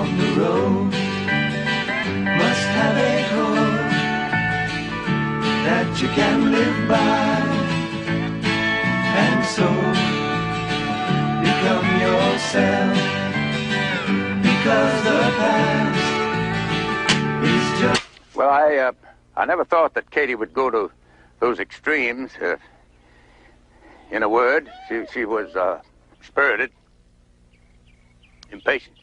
on the road must have a code that you can live by, and so become yourself, because the past is just... Well, I never thought that Katie would go to those extremes. In a word, she was spirited, impatient.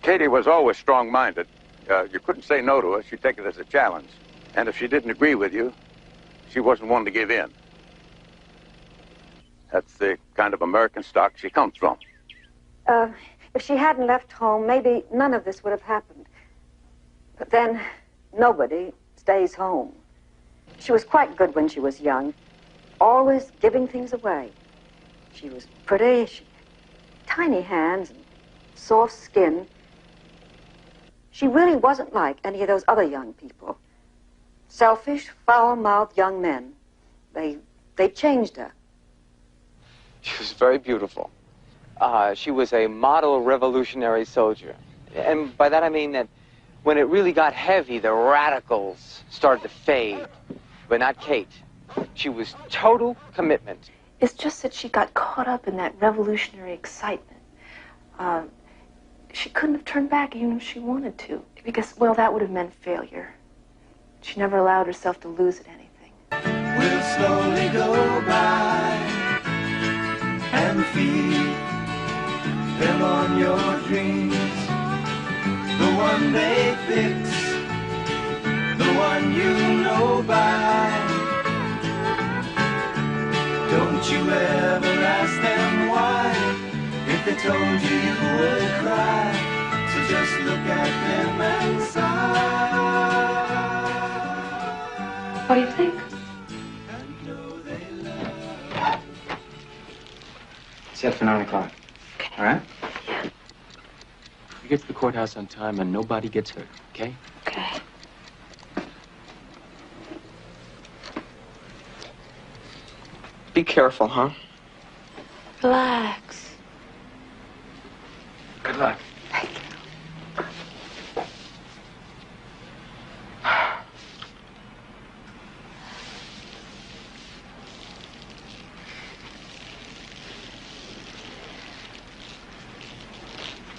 Katie was always strong-minded. You couldn't say no to her. She'd take it as a challenge. And if she didn't agree with you, she wasn't one to give in. That's the kind of American stock she comes from. If she hadn't left home, maybe none of this would have happened. But then, nobody stays home. She was quite good when she was young, always giving things away. She was pretty, she had tiny hands and soft skin. She really wasn't like any of those other young people. Selfish, foul-mouthed young men. They changed her. She was very beautiful. She was a model revolutionary soldier. And by that I mean that when it really got heavy, the radicals started to fade. But not Kate. She was total commitment. It's just that she got caught up in that revolutionary excitement. She couldn't have turned back even if she wanted to, because, well, that would have meant failure. She never allowed herself to lose at anything. We'll slowly go by and feed them on your dreams. The one they fix, the one you know by. Don't you ever ask them why. If they told you, you would cry. So just look at them and sigh. What do you think? Set for 9 o'clock. Okay. All right? Yeah. You get to the courthouse on time and nobody gets hurt, okay? Okay. Be careful, huh? Relax. Good luck. Thank you.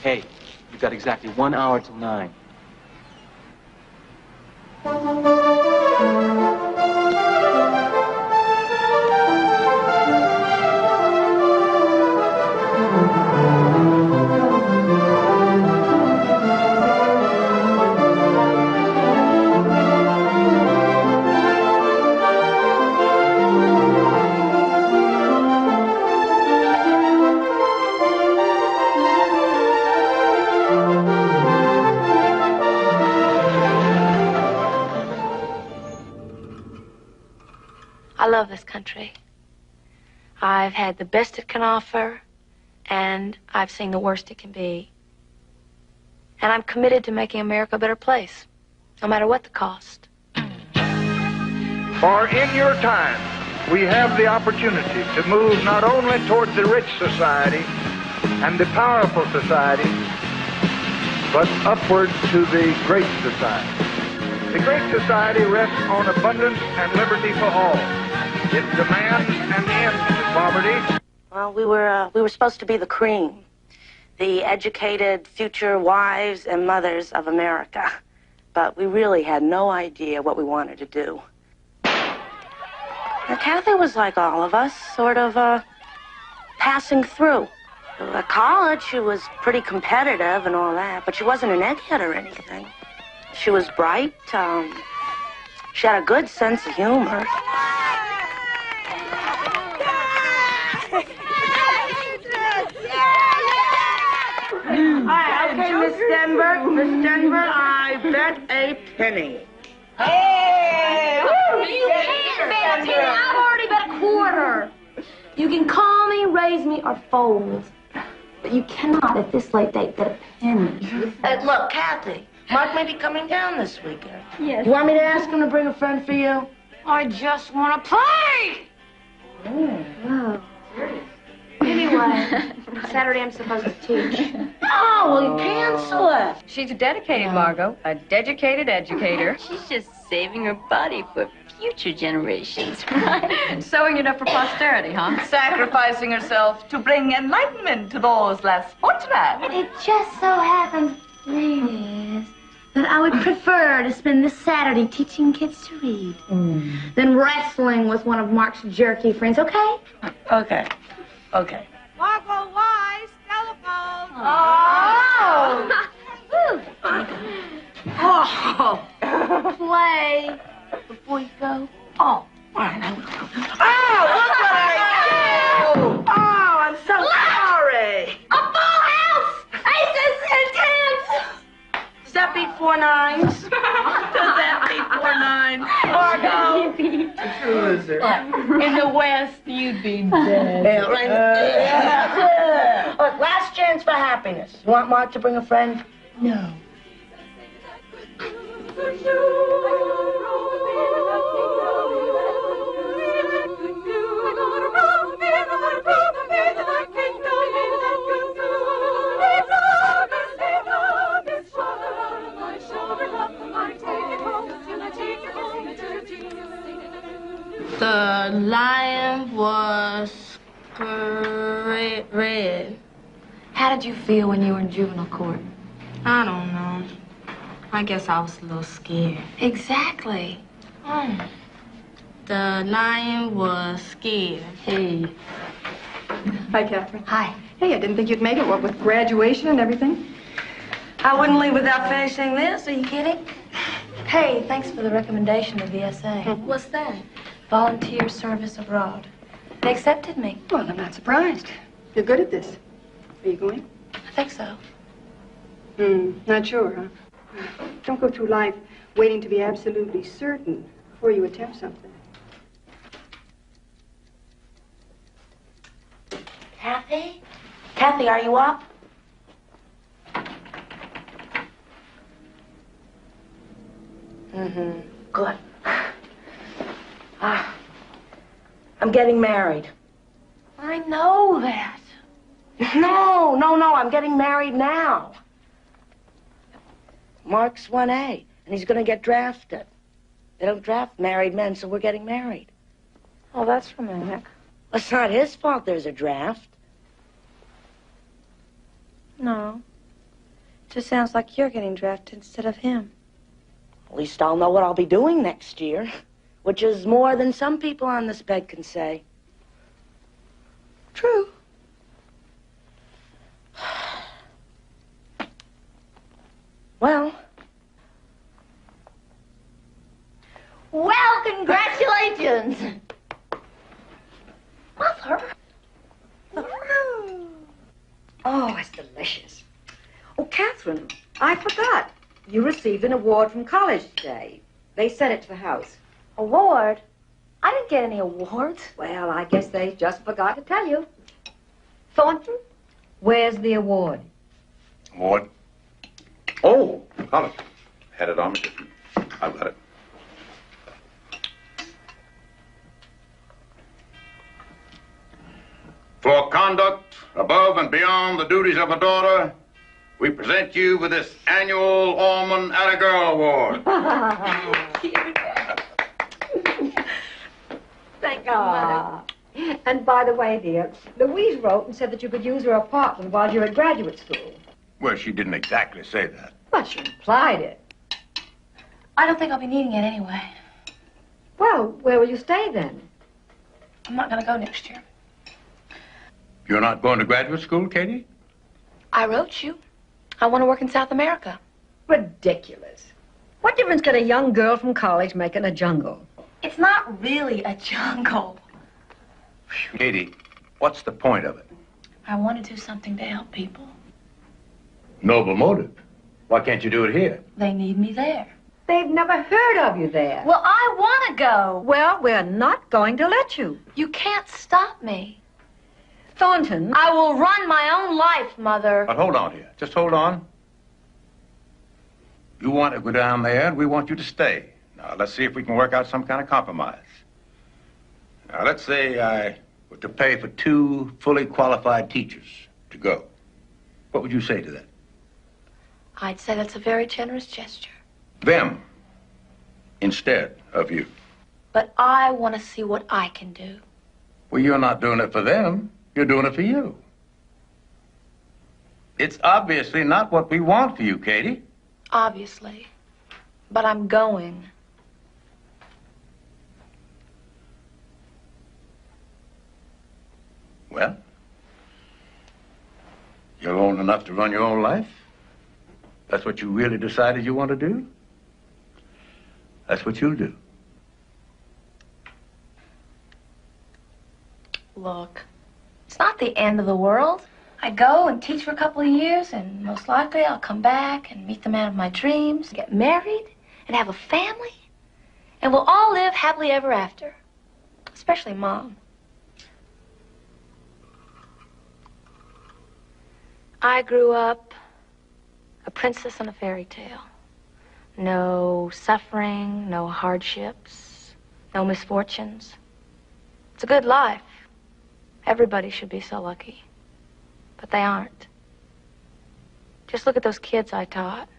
Hey, you've got exactly 1 hour till 9. I love this country. I've had the best it can offer, and I've seen the worst it can be. And I'm committed to making America a better place, no matter what the cost. For in your time, we have the opportunity to move not only toward the rich society and the powerful society, but upward to the great society. The great society rests on abundance and liberty for all. It demands an end to poverty. Well, we were supposed to be the cream, the educated future wives and mothers of America. But we really had no idea what we wanted to do. Now, Kathy was like all of us, sort of passing through. At college, she was pretty competitive and all that, but she wasn't an egghead or anything. She was bright. She had a good sense of humor. Okay, Miss Denver, I bet a penny. Hey! You can't bet a penny. I've already bet a quarter. You can call me, raise me, or fold. But you cannot at this late date bet a penny. Look, Kathy, Mark may be coming down this weekend. Yes. You want me to ask him to bring a friend for you? I just want to play! Wow. Anyway, Saturday I'm supposed to teach. Oh, well, you can't left. She's a dedicated, Margot. A dedicated educator. She's just saving her body for future generations, right? And sewing it up for posterity, huh? Sacrificing herself to bring enlightenment to those less fortunate. It just so happens, ladies, that I would prefer to spend this Saturday teaching kids to read than wrestling with one of Mark's jerky friends, okay? Okay. Okay. Margot Wise, telephone. Oh! Oh! Play before you go. Oh, all right, I will. Oh, look what I do! Oh, I'm so sorry. A full house! Aces and tens! Does that beat 4 9s? Does that beat 4 9? Margot! True, is it? In the West, you'd be dead. Look, last chance for happiness. You want Mark to bring a friend? No. The lion was red. How did you feel when you were in juvenile court? I don't know. I guess I was a little scared. Exactly. The lion was scared. Hey. Hi, Catherine. Hi. Hey, I didn't think you'd make it, what, with graduation and everything? I wouldn't leave without finishing this. Are you kidding? Hey, thanks for the recommendation of the essay. What's that? Volunteer service abroad. They accepted me. Well, I'm not surprised. You're good at this. Are you going? I think so. Not sure, huh? Don't go through life waiting to be absolutely certain before you attempt something. Kathy? Kathy, are you up? Good. I'm getting married. I know that. No, I'm getting married now. Mark's 1A, and he's going to get drafted. They don't draft married men, so we're getting married. Oh, that's romantic. It's not his fault there's a draft. No. It just sounds like you're getting drafted instead of him. At least I'll know what I'll be doing next year, which is more than some people on this bed can say. True. Well, congratulations. Mother. Oh, it's delicious. Oh, Catherine, I forgot. You received an award from college today. They sent it to the house. Award? I didn't get any awards. Well, I guess they just forgot to tell you. Thornton, where's the award? Award? Oh, college. Had it on me. I've got it. For conduct above and beyond the duties of a daughter, we present you with this annual Allman Atta Girl Award. Thank you, Mother. And by the way, dear, Louise wrote and said that you could use her apartment while you're at graduate school. Well, she didn't exactly say that. But she implied it. I don't think I'll be needing it anyway. Well, where will you stay then? I'm not going to go next year. You're not going to graduate school, Katie? I wrote you. I want to work in South America. Ridiculous. What difference can a young girl from college make in a jungle? It's not really a jungle. Katie, what's the point of it? I want to do something to help people. Noble motive. Why can't you do it here? They need me there. They've never heard of you there. Well, I want to go. Well, we're not going to let you. You can't stop me. Thornton. I will run my own life, Mother. But hold on here. Just hold on. You want to go down there, and we want you to stay. Now, let's see if we can work out some kind of compromise. Now, let's say I were to pay for 2 fully qualified teachers to go. What would you say to that? I'd say that's a very generous gesture. Them instead of you. But I want to see what I can do. Well, you're not doing it for them. You're doing it for you. It's obviously not what we want for you, Katie. Obviously. But I'm going. Well, you're old enough to run your own life. That's what you really decided you want to do. That's what you'll do. Look, it's not the end of the world. I go and teach for a couple of years, and most likely I'll come back and meet the man of my dreams, get married, and have a family. And we'll all live happily ever after. Especially Mom. I grew up a princess in a fairy tale. No suffering, no hardships, no misfortunes. It's a good life. Everybody should be so lucky. But they aren't. Just look at those kids I taught.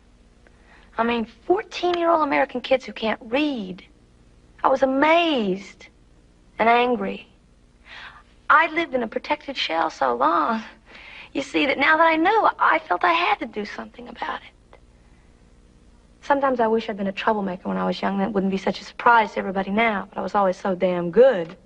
I mean, 14-year-old American kids who can't read. I was amazed and angry. I lived in a protected shell so long. You see, that now that I knew, I felt I had to do something about it. Sometimes I wish I'd been a troublemaker when I was young. That wouldn't be such a surprise to everybody now, but I was always so damn good.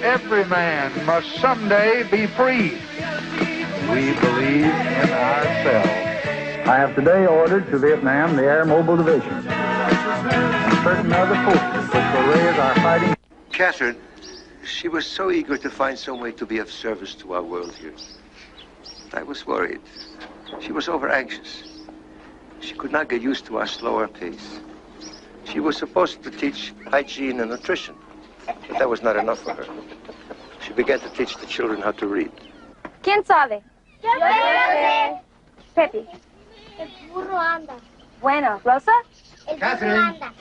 Every man must someday be free. We believe in ourselves. I have today ordered to Vietnam the Air Mobile Division and certain other forces which will raise our fighting. Catherine, she was so eager to find some way to be of service to our world here. I was worried. She was over-anxious. She could not get used to our slower pace. She was supposed to teach hygiene and nutrition, but that was not enough for her. She began to teach the children how to read. ¿Quién sabe? Yo sé. Pepe. El burro anda. Bueno, Rosa? El Catherine. burro anda.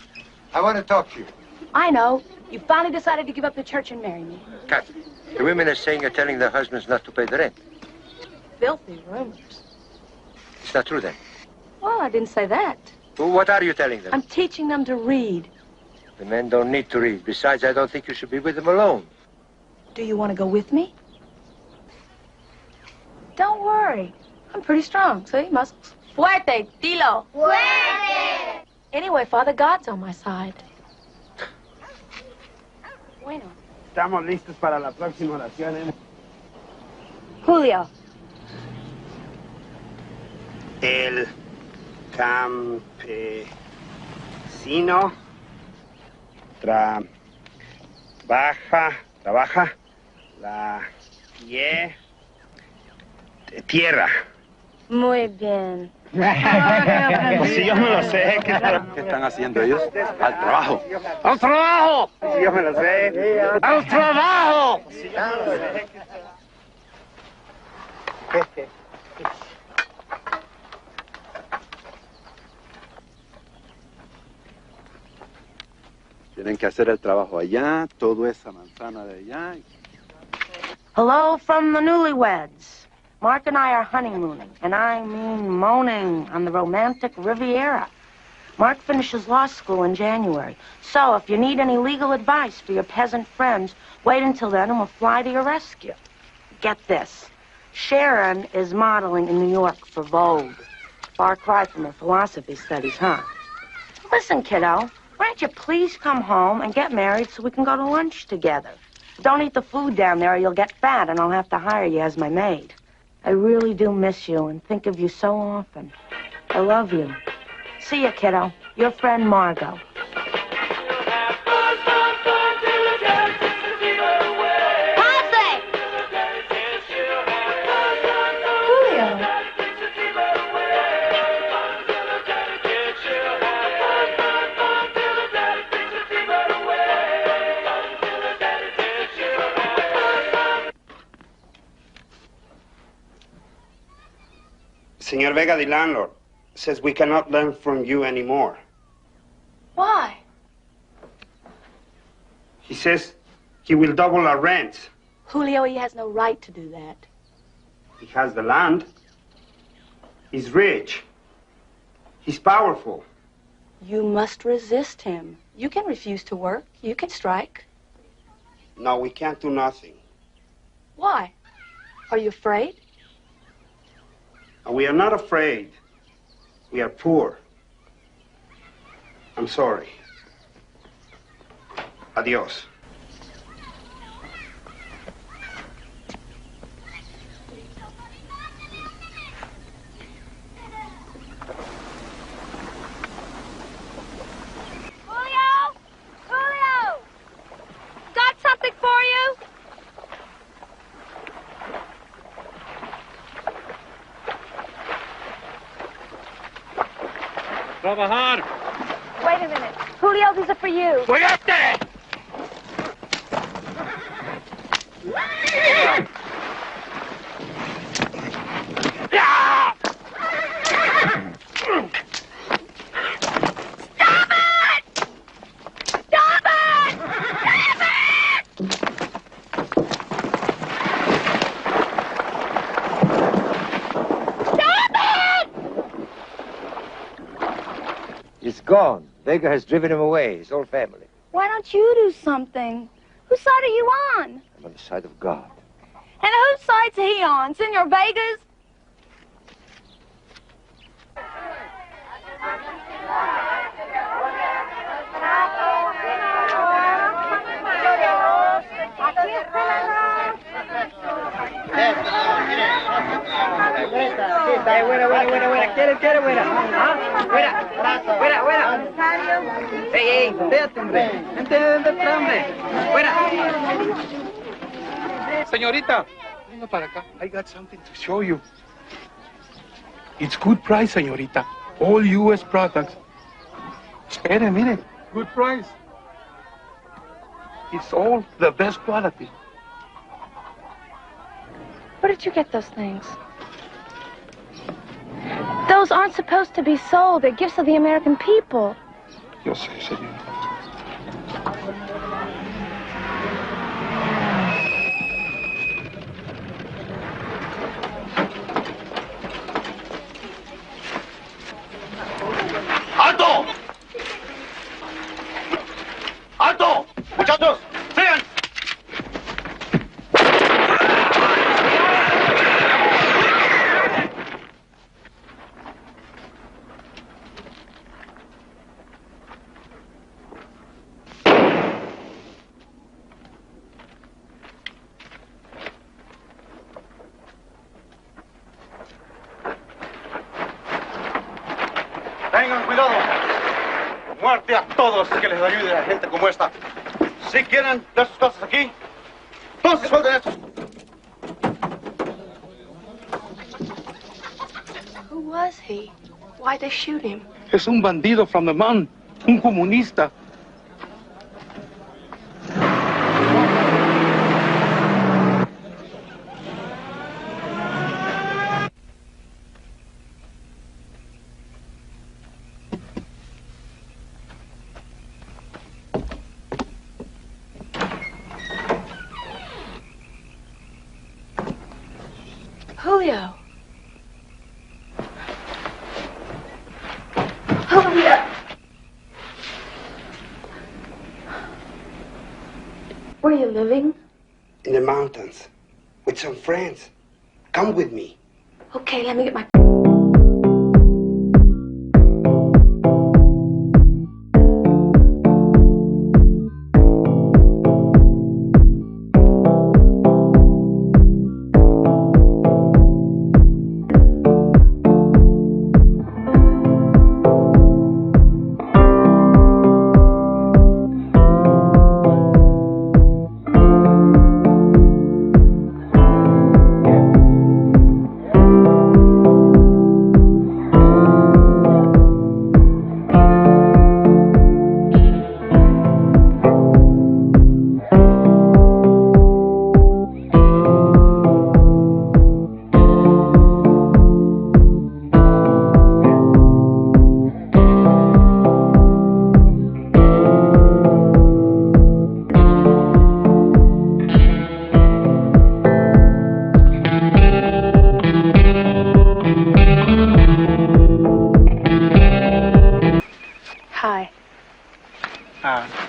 I want to talk to you. I know. You finally decided to give up the church and marry me. Catherine, the women are saying you're telling their husbands not to pay the rent. Filthy rumors. It's not true then. Well, I didn't say that. Well, what are you telling them? I'm teaching them to read. The men don't need to read. Besides, I don't think you should be with them alone. Do you want to go with me? Don't worry. I'm pretty strong. See, muscles. Fuerte, dilo. Fuerte. Anyway, Father God's on my side. Bueno. Estamos listos para la próxima oración, Julio. El campesino trabaja la tierra. Muy bien. Pues si yo me lo sé. ¿Qué están haciendo ellos? Al trabajo. ¡Al trabajo! Si yo me lo sé. ¡Al trabajo! Si yo me lo sé. Tienen que hacer el trabajo allá, toda esa manzana de allá. Hello from the newlyweds. Mark and I are honeymooning, and I mean moaning on the romantic Riviera. Mark finishes law school in January. So if you need any legal advice for your peasant friends, wait until then and we'll fly to your rescue. Get this. Sharon is modeling in New York for Vogue. Far cry from her philosophy studies, huh? Listen, kiddo. Why don't you please come home and get married so we can go to lunch together? Don't eat the food down there or you'll get fat and I'll have to hire you as my maid. I really do miss you and think of you so often. I love you. See ya, kiddo. Your friend, Margot. Julio. Senor Vega, the landlord, says we cannot learn from you anymore. Why? He says he will double our rent. Julio, he has no right to do that. He has the land. He's rich. He's powerful. You must resist him. You can refuse to work. You can strike. No, we can't do nothing. Why? Are you afraid? We are not afraid. We are poor. I'm sorry. Adios. Julio! Julio! Got something for you? Trabajar. Wait a minute. Julio, these are for you. ¡Fuerte! He's gone. Vega has driven him away, his whole family. Why don't you do something? Whose side are you on? I'm on the side of God. And whose side's he on? Senor Vega's? Buena. ¿Quiere buena? ¿Ah? Buena. Ey, espérate, hombre. Vente atrás, hombre. Buena. Señorita, venga para acá. I got something to show you. It's good price, señorita. All U.S. products. Espere, mire. Good price. It's all the best quality. Where did you get those things? Those aren't supposed to be sold. They're gifts of the American people. Yo sé, señor. ¡Alto! ¡Alto! ¡Muchachos! ¡Sigan! Tengan cuidado. Muerte a todos que les ayude a gente como esta. Si quieren ver sus cosas aquí, entonces suelten estos. Who was he? Why'd they shoot him? Es un bandido from the mountain. Un comunista. Julio. Julio. Where are you living? In the mountains, with some friends. Come with me. Okay, let me get my...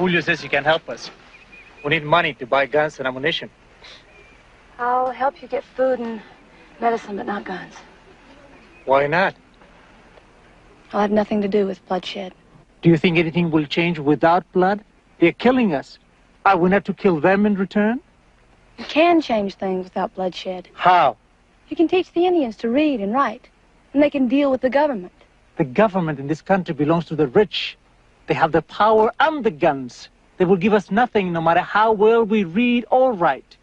Julio says he can help us. We need money to buy guns and ammunition. I'll help you get food and medicine, but not guns. Why not? I'll have nothing to do with bloodshed. Do you think anything will change without blood? They're killing us. Are we not to kill them in return? You can change things without bloodshed. How? You can teach the Indians to read and write, and they can deal with the government. The government in this country belongs to the rich. They have the power and the guns. They will give us nothing no matter how well we read or write.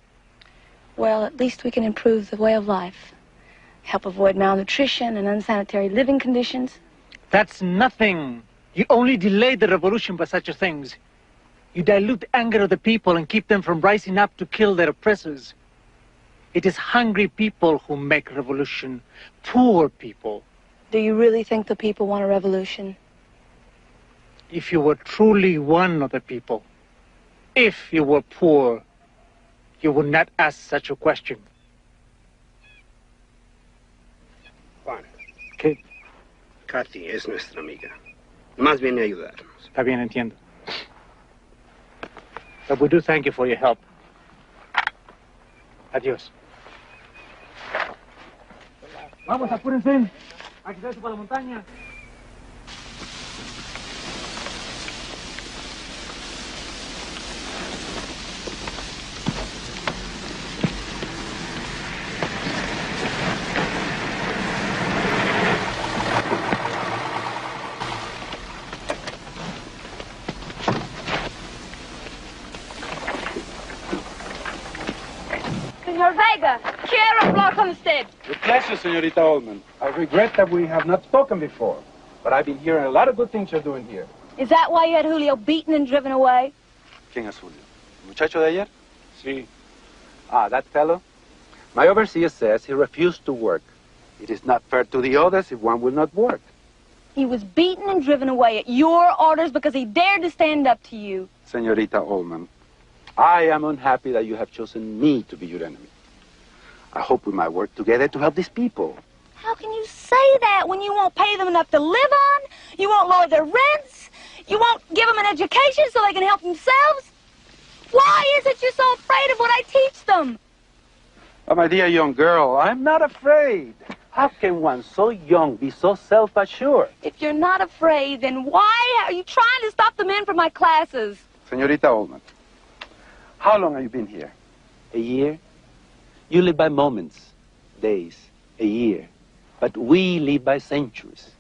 Well, at least we can improve the way of life. Help avoid malnutrition and unsanitary living conditions. That's nothing. You only delay the revolution by such things. You dilute the anger of the people and keep them from rising up to kill their oppressors. It is hungry people who make revolution, poor people. Do you really think the people want a revolution? If you were truly one of the people, if you were poor, you would not ask such a question. Juan. ¿Qué? Kathy es nuestra amiga. Más viene a ayudarnos. Está bien, entiendo. But we do thank you for your help. Adiós. Vamos, apúrense. Hay que irse para la montaña. Senor Vega, quiero hablar con usted. With pleasure, Senorita Ullman. I regret that we have not spoken before, but I've been hearing a lot of good things you're doing here. Is that why you had Julio beaten and driven away? ¿Quién es Julio? ¿El muchacho de ayer? Sí. Ah, that fellow? My overseer says he refused to work. It is not fair to the others if one will not work. He was beaten and driven away at your orders because he dared to stand up to you. Senorita Ullman, I am unhappy that you have chosen me to be your enemy. I hope we might work together to help these people. How can you say that when you won't pay them enough to live on? You won't lower their rents? You won't give them an education so they can help themselves? Why is it you're so afraid of what I teach them? Oh, my dear young girl, I'm not afraid. How can one so young be so self-assured? If you're not afraid, then why are you trying to stop the men from my classes? Senorita Ullman, how long have you been here? A year? You live by moments, days, a year. But we live by centuries.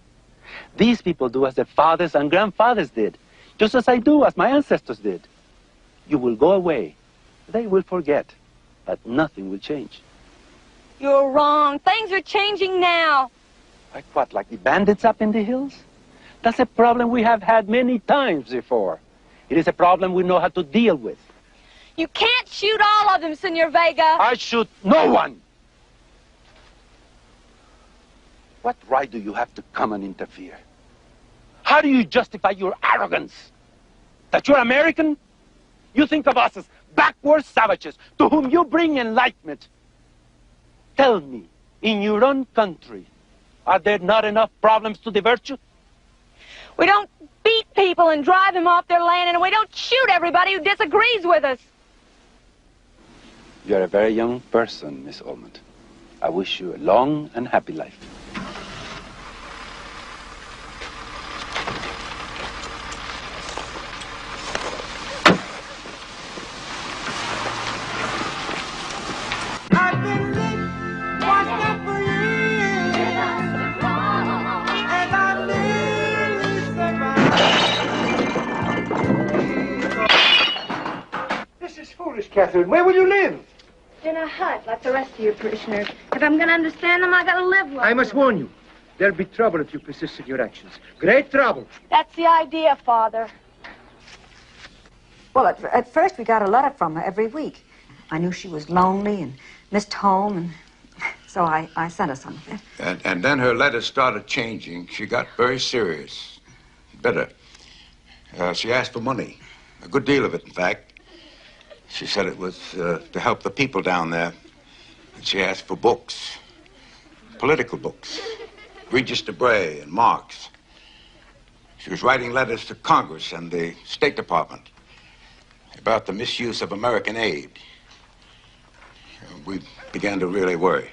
These people do as their fathers and grandfathers did, just as I do, as my ancestors did. You will go away. They will forget. But nothing will change. You're wrong. Things are changing now. Like what, like the bandits up in the hills? That's a problem we have had many times before. It is a problem we know how to deal with. You can't shoot all of them, Senor Vega. I shoot no one. What right do you have to come and interfere? How do you justify your arrogance? That you're American? You think of us as backward savages to whom you bring enlightenment. Tell me, in your own country, are there not enough problems to divert you? We don't beat people and drive them off their land, and we don't shoot everybody who disagrees with us. You're a very young person, Miss Ullman. I wish you a long and happy life. I've been lit, washed up for years, and I nearly survived. This is foolish, Katherine. Where will you live? In a hut, like the rest of your parishioners. If I'm going to understand them, I got to live with them. I must warn you. There'll be trouble if you persist in your actions. Great trouble. That's the idea, Father. Well, at first we got a letter from her every week. I knew she was lonely and missed home, and so I sent her something. And then her letters started changing. She got very serious. Bitter. She asked for money. A good deal of it, in fact. She said it was to help the people down there. And she asked for books. Political books. Regis Debray and Marx. She was writing letters to Congress and the State Department. about the misuse of American aid. We began to really worry.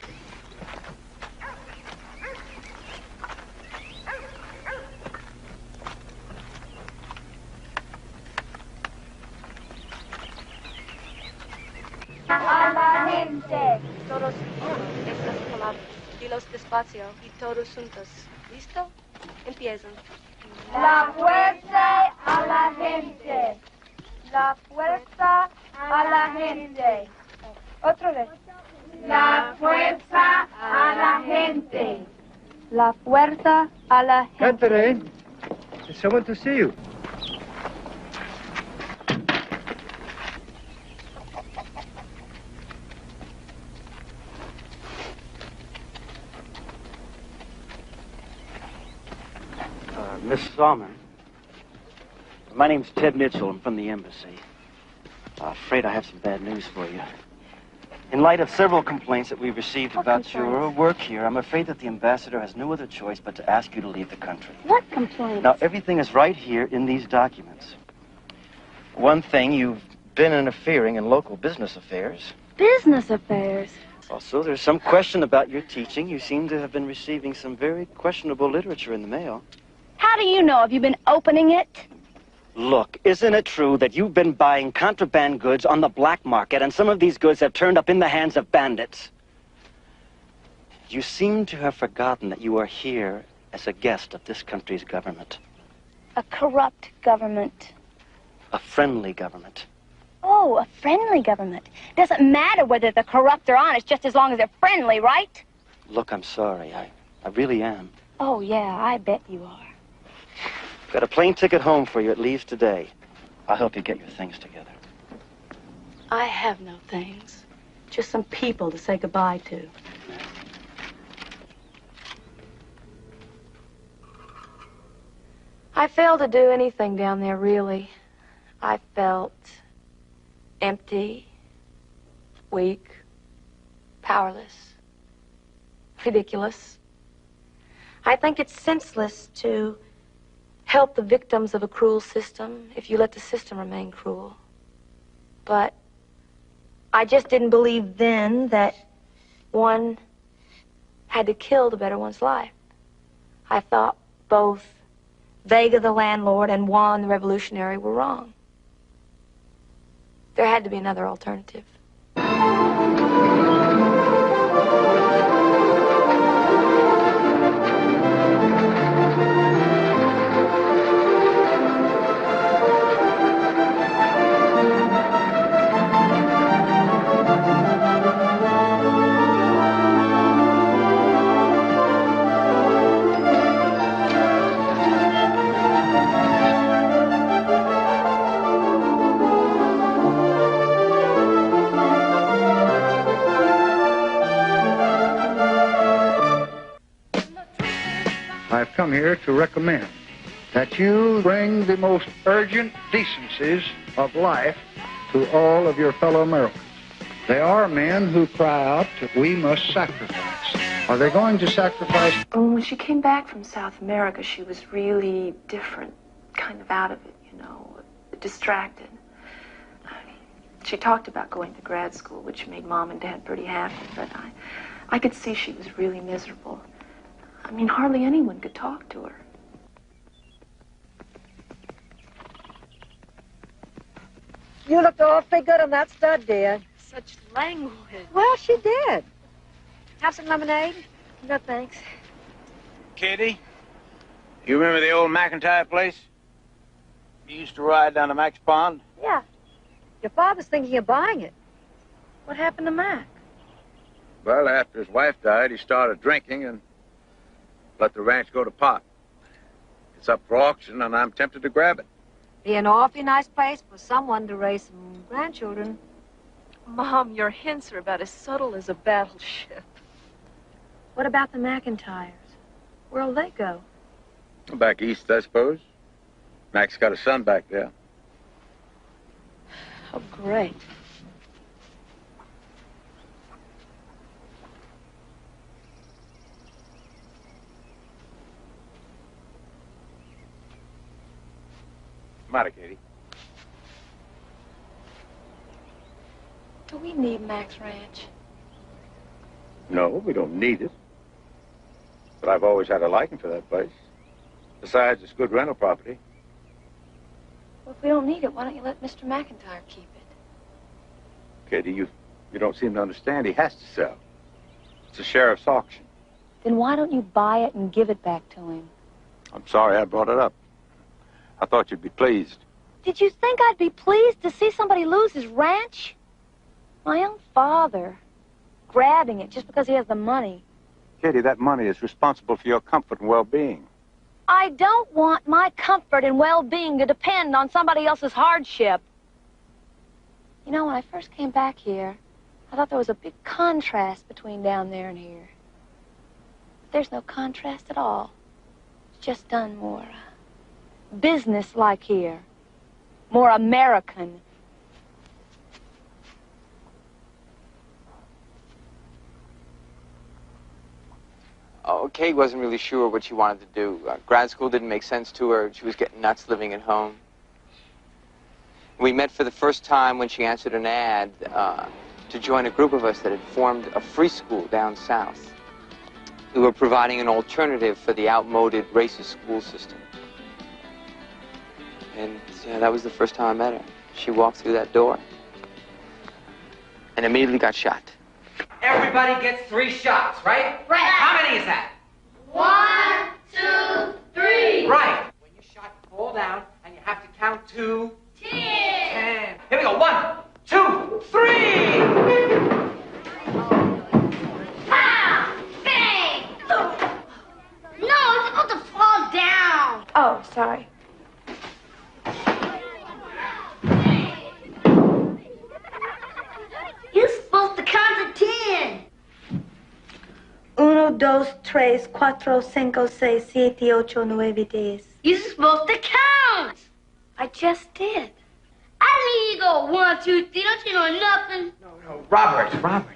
A la gente. Todos estas palabras. Dilos despacio y todos juntos. ¿Listo? Empiezan. La fuerza a la gente. La fuerza a la gente. Otra vez. La fuerza a la gente. La fuerza a la gente. Katherine, there's someone to see you. Miss Salmon, my name's Ted Mitchell. I'm from the embassy. Afraid I have some bad news for you. In light of several complaints that we've received about your work here, I'm afraid that the ambassador has no other choice but to ask you to leave the country. What complaints? Now, everything is right here in these documents. One thing, you've been interfering in local business affairs. Business affairs. Also, there's some question about your teaching. You seem to have been receiving some very questionable literature in the mail. How do you know? Have you been opening it? Look, isn't it true that you've been buying contraband goods on the black market, and some of these goods have turned up in the hands of bandits? You seem to have forgotten that you are here as a guest of this country's government. A corrupt government. A friendly government. Oh, a friendly government. Doesn't matter whether they're corrupt or honest, just as long as they're friendly, right? Look, I'm sorry. I really am. Oh, yeah, I bet you are. Got a plane ticket home for you. It leaves today. I'll help you get your things together. I have no things. Just some people to say goodbye to. I failed to do anything down there, really. I felt empty, weak, powerless, ridiculous. I think it's senseless to help the victims of a cruel system if you let the system remain cruel. But I just didn't believe then that one had to kill to better one's life. I thought both Vega the landlord and Juan the revolutionary were wrong. There had to be another alternative. I've come here to recommend that you bring the most urgent decencies of life to all of your fellow Americans. There are men who cry out, we must sacrifice. Are they going to sacrifice? When she came back from South America, she was really different, kind of out of it, you know, distracted. She talked about going to grad school, which made Mom and Dad pretty happy, but I could see she was really miserable. I mean, hardly anyone could talk to her. You looked awfully good on that stud, dear. Such language. Well, she did. Have some lemonade? No, thanks. Kitty, you remember the old McIntyre place? You used to ride down to Mac's Pond? Yeah. Your father's thinking of buying it. What happened to Mac? Well, after his wife died, he started drinking and let the ranch go to pot. It's up for auction, and I'm tempted to grab it. Be an awfully nice place for someone to raise some grandchildren. Mom, your hints are about as subtle as a battleship. What about the McIntyres? Where'll they go? Back east, I suppose. Mac's got a son back there. Oh, great. Matter, Katie. Do we need Mac's ranch? No, we don't need it. But I've always had a liking for that place. Besides, it's good rental property. Well, if we don't need it, why don't you let Mr. McIntyre keep it? Katie, you don't seem to understand. He has to sell. It's a sheriff's auction. Then why don't you buy it and give it back to him? I'm sorry I brought it up. I thought you'd be pleased. Did you think I'd be pleased to see somebody lose his ranch? My own father, grabbing it just because he has the money. Katie, that money is responsible for your comfort and well-being. I don't want my comfort and well-being to depend on somebody else's hardship. You know, when I first came back here, I thought there was a big contrast between down there and here. But there's no contrast at all. It's just done more business-like here. More American. Oh, Kate wasn't really sure what she wanted to do. Grad school didn't make sense to her. She was getting nuts living at home. We met for the first time when she answered an ad to join a group of us that had formed a free school down south. We were providing an alternative for the outmoded racist school system. And that was the first time I met her. She walked through that door and immediately got shot. Everybody gets 3 shots, right? Right. How many is that? 1, 2, 3. Right. When you shot, you fall down, and you have to count to 10. 10. Here we go. 1, 2, 3. Pow! Bang! No, it's about to fall down. Oh, sorry. You're supposed to count to 10. 1, 2, 3, 4, 5, 6, 7, 8, 9, 10. You're supposed to count. I just did. I need you to go 1, 2, 3. Don't you know nothing? No, Robert.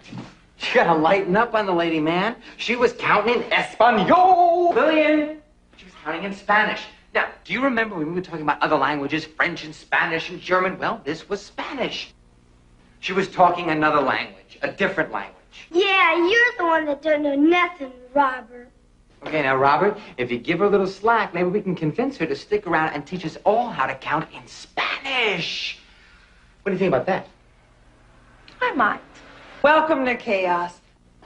You gotta lighten up on the lady, man. She was counting in Espanol. Lillian. She was counting in Spanish. Now, do you remember when we were talking about other languages, French and Spanish and German? Well, this was Spanish. She was talking another language, a different language. Yeah, you're the one that don't know nothing, Robert. Okay, now, Robert, if you give her a little slack, maybe we can convince her to stick around and teach us all how to count in Spanish. What do you think about that? I might. Welcome to Chaos.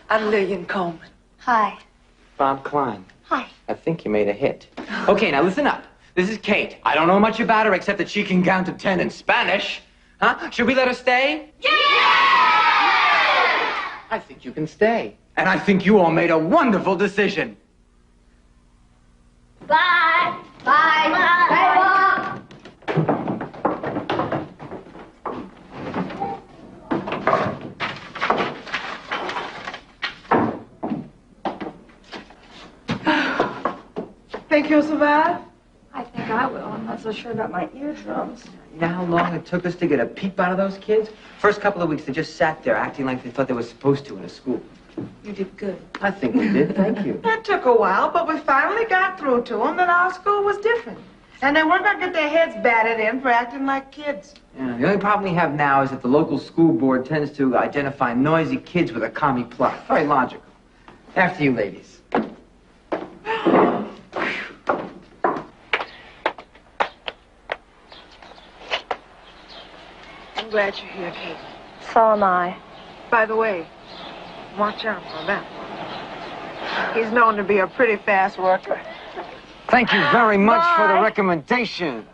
I'm Lillian Coleman. Hi. Bob Klein. Hi. I think you made a hit. Okay, now listen up. This is Kate. I don't know much about her except that she can count to 10 in Spanish. Huh? Should we let her stay? Yeah! I think you can stay. And I think you all made a wonderful decision. Bye. Bye. Bye. Bye, Bob. Think you'll survive? I think I will. I'm not so sure about my eardrums. You know how long it took us to get a peep out of those kids? First couple of weeks, they just sat there acting like they thought they were supposed to in a school. You did good. I think we did. Thank you. It took a while, but we finally got through to them that our school was different. And they weren't going to get their heads batted in for acting like kids. Yeah, the only problem we have now is that the local school board tends to identify noisy kids with a commie plot. Very logical. After you, ladies. I'm glad you're here, Kate. So am I. By the way, watch out for that. He's known to be a pretty fast worker. Thank you very much for the recommendation.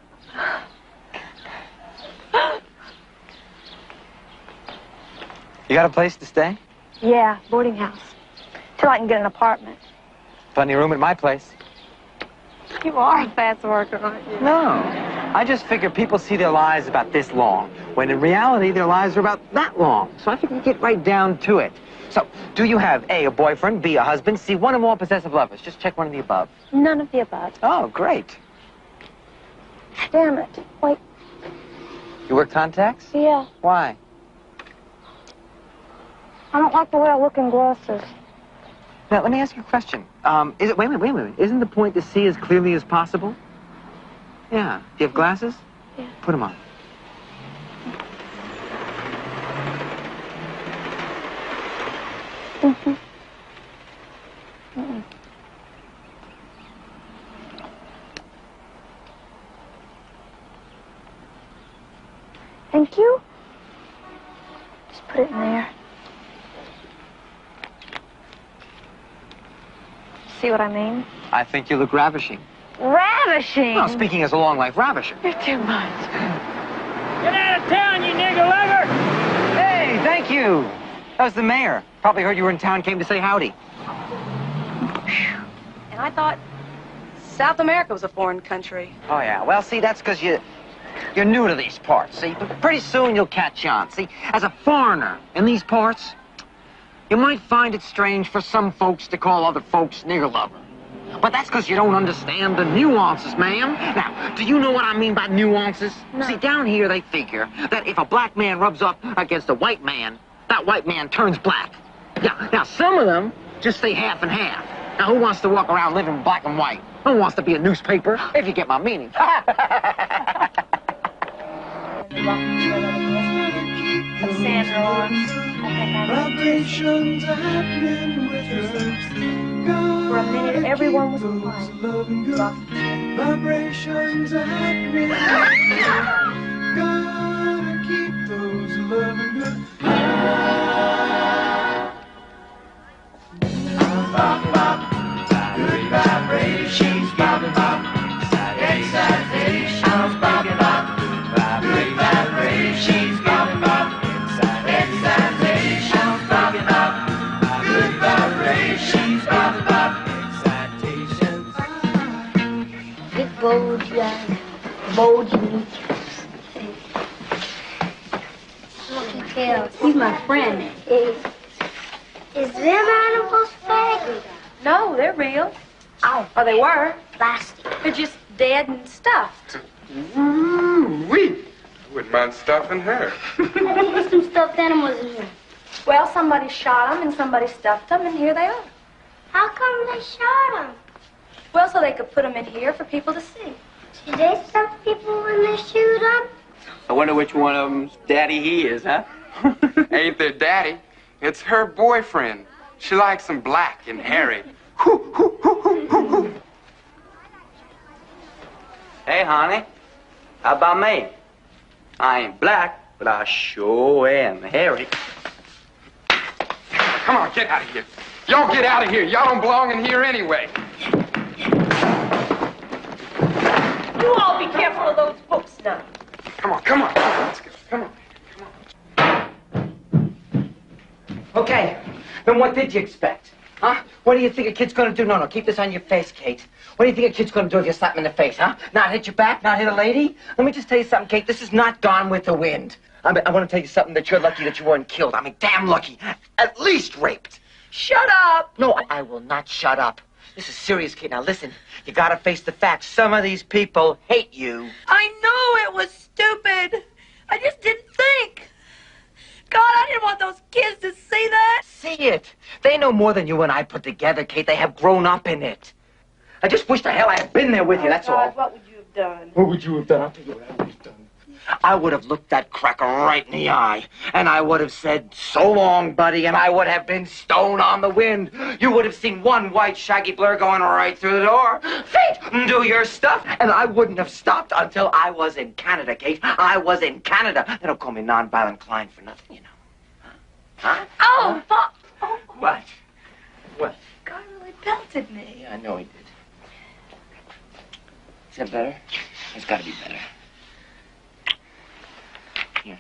You got a place to stay? Yeah, boarding house. Till I can get an apartment. Plenty of room at my place. You are a fast worker, aren't you? No. I just figure people see their lives about this long, when in reality their lives are about that long. So I think we get right down to it. So, do you have A, a boyfriend, B, a husband, C, one or more possessive lovers? Just check one of the above. None of the above. Oh, great. Damn it. Wait. You wear contacts? Yeah. Why? I don't like the way I look in glasses. Now, let me ask you a question. Wait a minute. Isn't the point to see as clearly as possible? Yeah. Do you have glasses? Yeah. Put them on. Mm-hmm. Mm-mm. Thank you. Just put it in there. See what I mean? I think you look ravishing. Ravishing! Well, speaking as a long life ravisher. You're too much. Get out of town, you nigger lover! Hey, thank you. That was the mayor. Probably heard you were in town, came to say howdy. And I thought South America was a foreign country. Oh, yeah. Well, see, that's because you're new to these parts, see? But pretty soon you'll catch on. See, as a foreigner in these parts, you might find it strange for some folks to call other folks nigger lover. But that's because you don't understand the nuances, ma'am. Now, do you know what I mean by nuances? No. See, down here they figure that if a black man rubs up against a white man, that white man turns black. Yeah, now some of them just say half and half. Now, who wants to walk around living black and white? Who wants to be a newspaper, if you get my meaning? Vibrations happening with her. For a minute, everyone was quiet. Vibrations happening. Gotta keep those loving good. Good vibrations, bop, bop. Excitations, bop, bop. Good vibrations, bop, bop. Excitations, bop, bop. Good vibrations, bop, bop. Excitations. Big bulgy. Lucky tail. He's my friend. Is them animals fake? No, they're real. Oh. Or they were. Plastic. They're just dead and stuffed. Ooh-wee. Wouldn't mind stuffing her. Why don't you put some stuffed animals in here? Well, somebody shot them and somebody stuffed them, and here they are. How come they shot them? Well, so they could put them in here for people to see. Do they stuff people when they shoot them? I wonder which one of them's daddy he is, huh? Ain't their daddy. It's her boyfriend. She likes him black and hairy. Hey, honey, how about me? I ain't black, but I sure am hairy. Come on, get out of here. Y'all get out of here. Y'all don't belong in here anyway. You all be careful of those books now. Come on, come on. Let's go. Come on. Okay, then what did you expect? Huh? What do you think a kid's gonna do? No, keep this on your face, Kate. What do you think a kid's gonna do if you slap him in the face, huh? Not hit your back? Not hit a lady? Let me just tell you something, Kate. This is not Gone with the Wind. I want to tell you something, that you're lucky that you weren't killed. I mean, damn lucky. At least raped. Shut up! No, I will not shut up. This is serious, Kate. Now listen, you gotta face the facts. Some of these people hate you. I know it was stupid. I just didn't think. God, I didn't want those kids to see that. See it. They know more than you and I put together, Kate. They have grown up in it. I just wish the hell I had been there with you, that's all. What would you have done? What would you have done? I'll tell you what I would have done. I would have looked that cracker right in the eye, and I would have said, "So long, buddy," and I would have been stone on the wind. You would have seen one white shaggy blur going right through the door. Fate, do your stuff. And I wouldn't have stopped until I was in Canada, Kate. I was in Canada. They don't call me nonviolent Klein for nothing, you know. Huh? Oh, Pop. Oh. What? What? God really pelted me. Yeah, I know he did. Is that better? It's got to be better. Here.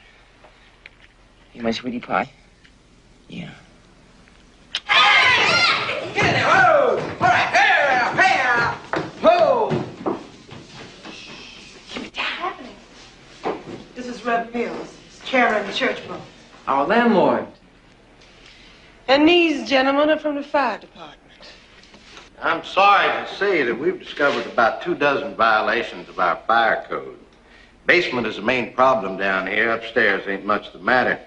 You my sweetie pie? Yeah. Get in there! Whoa! All right, here! Whoa! What's happening? This is Rev Mills. He's chair in the church boat. Our landlord. And these gentlemen are from the fire department. I'm sorry to say that we've discovered about 24 violations of our fire code. Basement is the main problem down here. Upstairs ain't much the matter.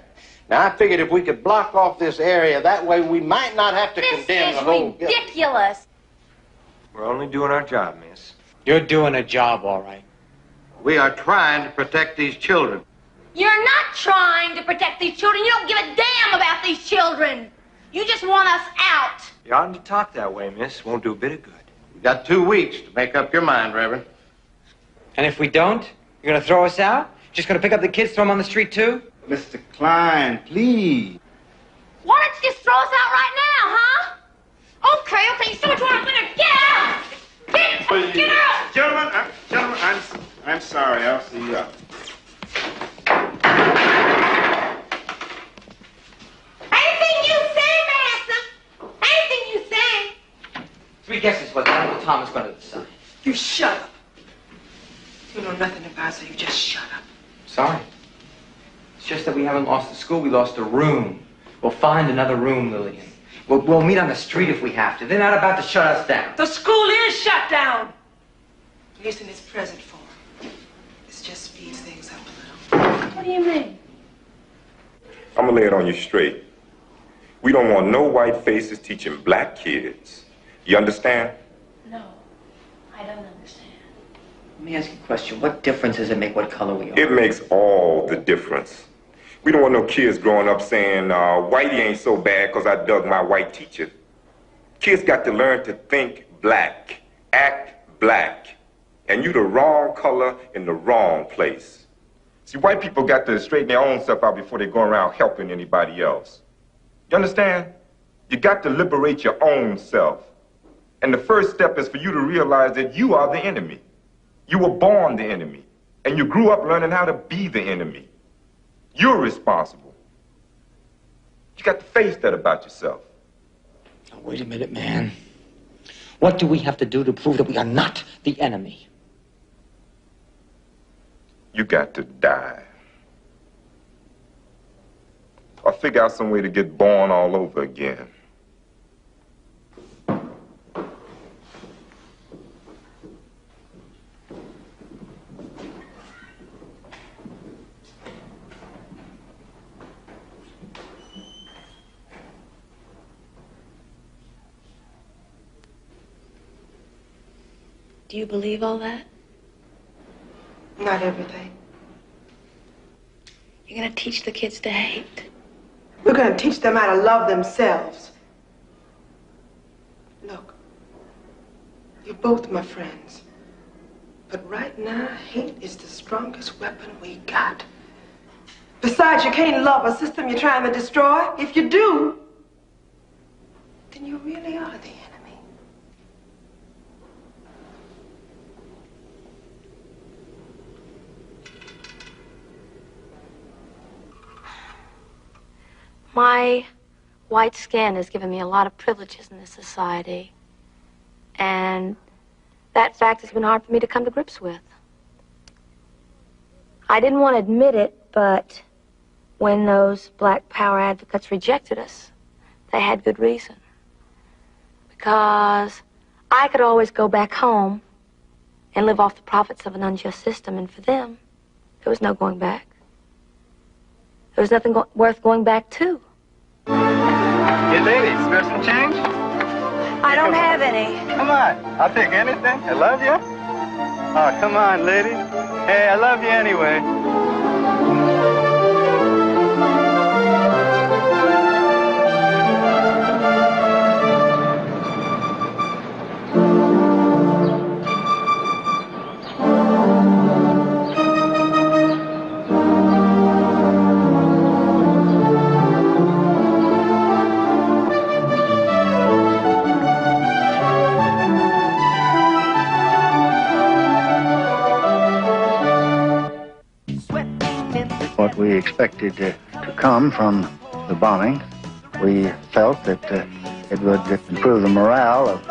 Now, I figured if we could block off this area, that way we might not have to condemn the whole... This is ridiculous. We're only doing our job, miss. You're doing a job, all right. We are trying to protect these children. You're not trying to protect these children. You don't give a damn about these children. You just want us out. You oughtn't to talk that way, miss. Won't do a bit of good. You got 2 weeks to make up your mind, Reverend. And if we don't, you're going to throw us out? Just going to pick up the kids, throw them on the street, too? Mr. Klein, please. Why don't you just throw us out right now, huh? Okay, you see what you want to do. Get out! Get out! Gentlemen, I'm sorry. I'll see you out. Anything you say, Master. Anything you say. 3 guesses what Uncle Tom is going to decide. You shut up. You know nothing about it, so you just shut up. Sorry. It's just that we haven't lost the school, we lost a room. We'll find another room, Lillian. We'll meet on the street if we have to. They're not about to shut us down. The school is shut down. At least in its present form. This just speeds things up a little. What do you mean? I'm gonna lay it on you straight. We don't want no white faces teaching black kids. You understand? No, I don't understand. Let me ask you a question. What difference does it make what color we are? It makes all the difference. We don't want no kids growing up saying, Whitey ain't so bad because I dug my white teacher. Kids got to learn to think black, act black, and you the wrong color in the wrong place. See, white people got to straighten their own stuff out before they go around helping anybody else. You understand? You got to liberate your own self. And the first step is for you to realize that you are the enemy. You were born the enemy, and you grew up learning how to be the enemy. You're responsible. You got to face that about yourself. Now, wait a minute, man. What do we have to do to prove that we are not the enemy? You got to die. Or figure out some way to get born all over again. Do you believe all that? Not everything. You're gonna teach the kids to hate. We're going to teach them how to love themselves. Look, you're both my friends. But right now, hate is the strongest weapon we got. Besides, you can't love a system you're trying to destroy. If you do, then you really are the enemy. My white skin has given me a lot of privileges in this society. And that fact has been hard for me to come to grips with. I didn't want to admit it, but when those black power advocates rejected us, they had good reason. Because I could always go back home and live off the profits of an unjust system, and for them, there was no going back. There was nothing worth going back to. Hey, ladies, spare some change? I don't have any. Come on, I'll take anything. I love you. Oh, come on, lady. Hey, I love you anyway. What we expected to come from the bombing, we felt that it would improve the morale of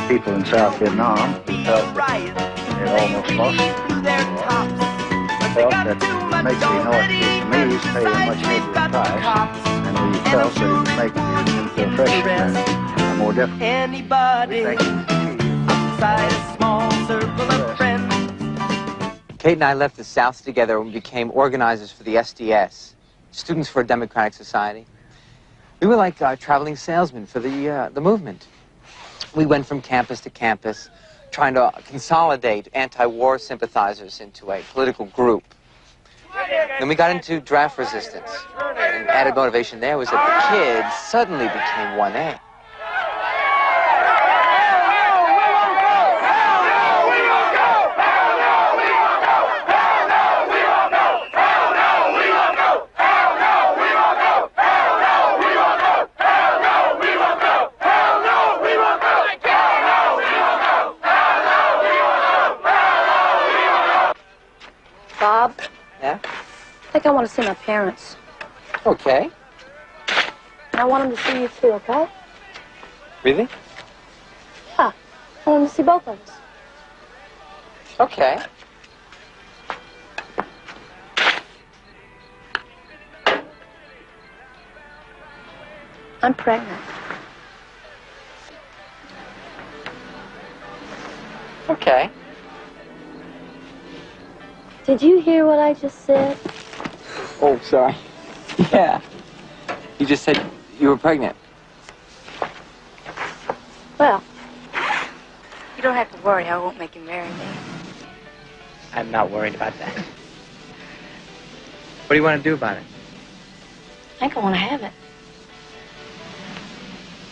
people in South Vietnam. We felt that they had almost lost it. We felt that it would make the North Vietnamese pay a much heavier price, and we felt that it would make the infiltration a more difficult. Anybody outside a small circle of friends. Kate and I left the South together and became organizers for the SDS, Students for a Democratic Society. We were like traveling salesmen for the movement. We went from campus to campus, trying to consolidate anti-war sympathizers into a political group. Then we got into draft resistance. And added motivation there was that the kids suddenly became 1A. Bob? Yeah? I think I want to see my parents. Okay. And I want them to see you too, okay? Really? Yeah. I want them to see both of us. Okay. I'm pregnant. Okay. Did you hear what I just said? Oh, sorry. Yeah. You just said you were pregnant. Well, you don't have to worry. I won't make you marry me. I'm not worried about that. What do you want to do about it? I think I want to have it.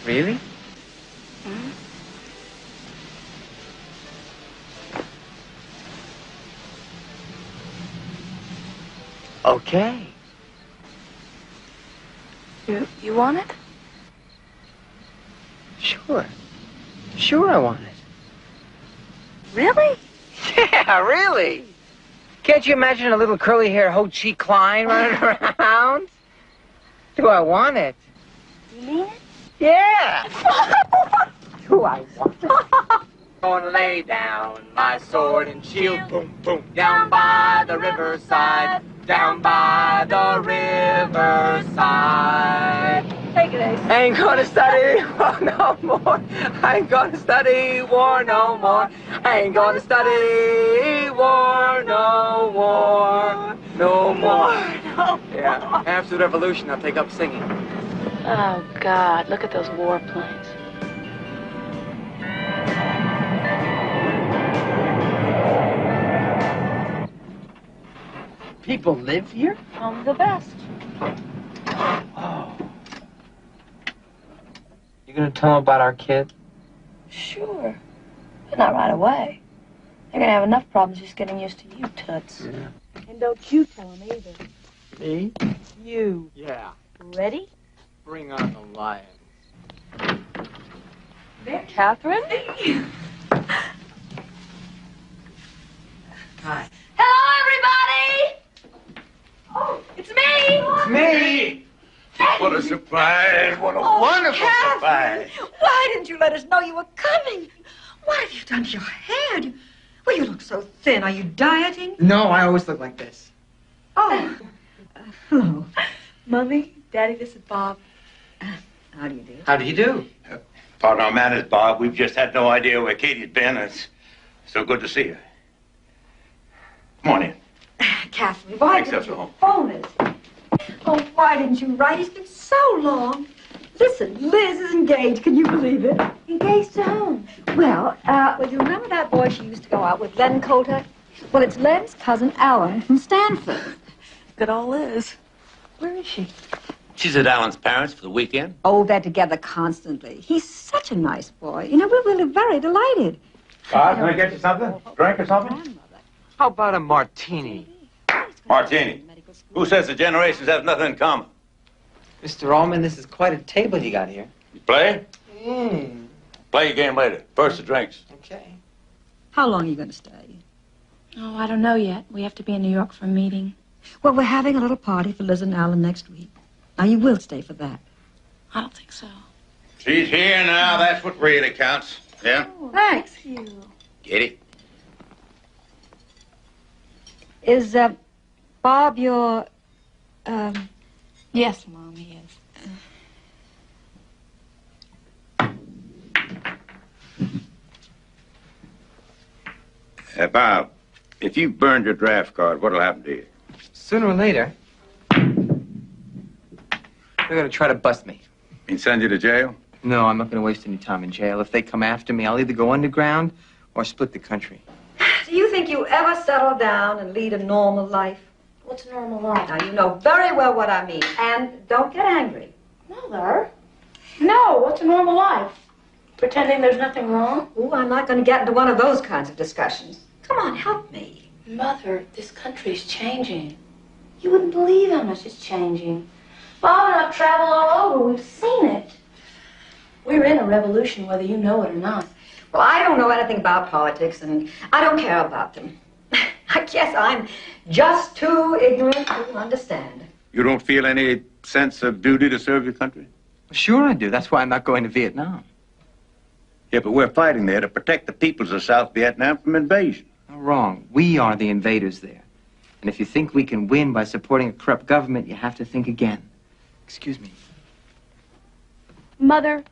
Really? Mm-hmm. Okay. You want it? Sure. Sure I want it. Really? Yeah, really. Can't you imagine a little curly-haired Ho Chi Klein running around? Do I want it? You mean it? Yeah. Do I want it? Gonna lay down my sword and shield, boom, boom, down by the riverside, down by the riverside. Take it, Ace. Ain't gonna study war no more. I ain't gonna study war no more. I ain't gonna study war no more. No more. Yeah. After the revolution, I'll take up singing. Oh, God, look at those warplanes. People live here? The best. Oh. You gonna tell them about our kid? Sure. But not right away. They're gonna have enough problems just getting used to you, Toots. Yeah. And don't you tell them either. Me? You. Yeah. Ready? Bring on the lion. There, Katherine. Hi. Hello, everybody! Oh, it's me! It's me! What a surprise. What a wonderful surprise. Why didn't you let us know you were coming? What have you done to your hair? Well, you look so thin. Are you dieting? No, I always look like this. Oh. Hello. Mummy, Daddy, this is Bob. How do you do? How do you do? Pardon our manners, Bob. We've just had no idea where Katie'd been. It's so good to see you. Come on in. Katherine, why Thanks, didn't you home. phone us? Oh, why didn't you write? It's been so long. Listen, Liz is engaged. Can you believe it? Engaged to whom? Well, you remember that boy she used to go out with, Len Coulter? Well, it's Len's cousin, Alan, from Stanford. Good old Liz. Where is she? She's at Alan's parents for the weekend. Oh, they're together constantly. He's such a nice boy. You know, we're really very delighted. Bob, can I get you something? Drink or something? How about a martini? Martini. Who says the generations have nothing in common? Mr. Allman, this is quite a table you got here. You play? Play your game later. First the drinks. Okay. How long are you going to stay? Oh, I don't know yet. We have to be in New York for a meeting. Well, we're having a little party for Liz and Alan next week. Now, you will stay for that. I don't think so. She's here now. That's what really counts. Yeah? Thanks. Katie? Is, Bob your, Yes, Mom, he is. Bob, if you burned your draft card, what'll happen to you? Sooner or later, they're gonna try to bust me. And send you to jail? No, I'm not gonna waste any time in jail. If they come after me, I'll either go underground or split the country. do you think you ever settle down and lead a normal life? What's a normal life? Now, you know very well what I mean, and don't get angry. Mother? No, what's a normal life? Pretending there's nothing wrong? Oh, I'm not going to get into one of those kinds of discussions. Come on, help me. Mother, this country's changing. You wouldn't believe how much it's changing. Bob and I've traveled all over. We've seen it. We're in a revolution, whether you know it or not. Well, I don't know anything about politics, and I don't care about them. I guess I'm just too ignorant to understand. You don't feel any sense of duty to serve your country? Sure I do. That's why I'm not going to Vietnam. Yeah, but we're fighting there to protect the peoples of South Vietnam from invasion. Wrong. We are the invaders there. And if you think we can win by supporting a corrupt government, you have to think again. Excuse me. Mother,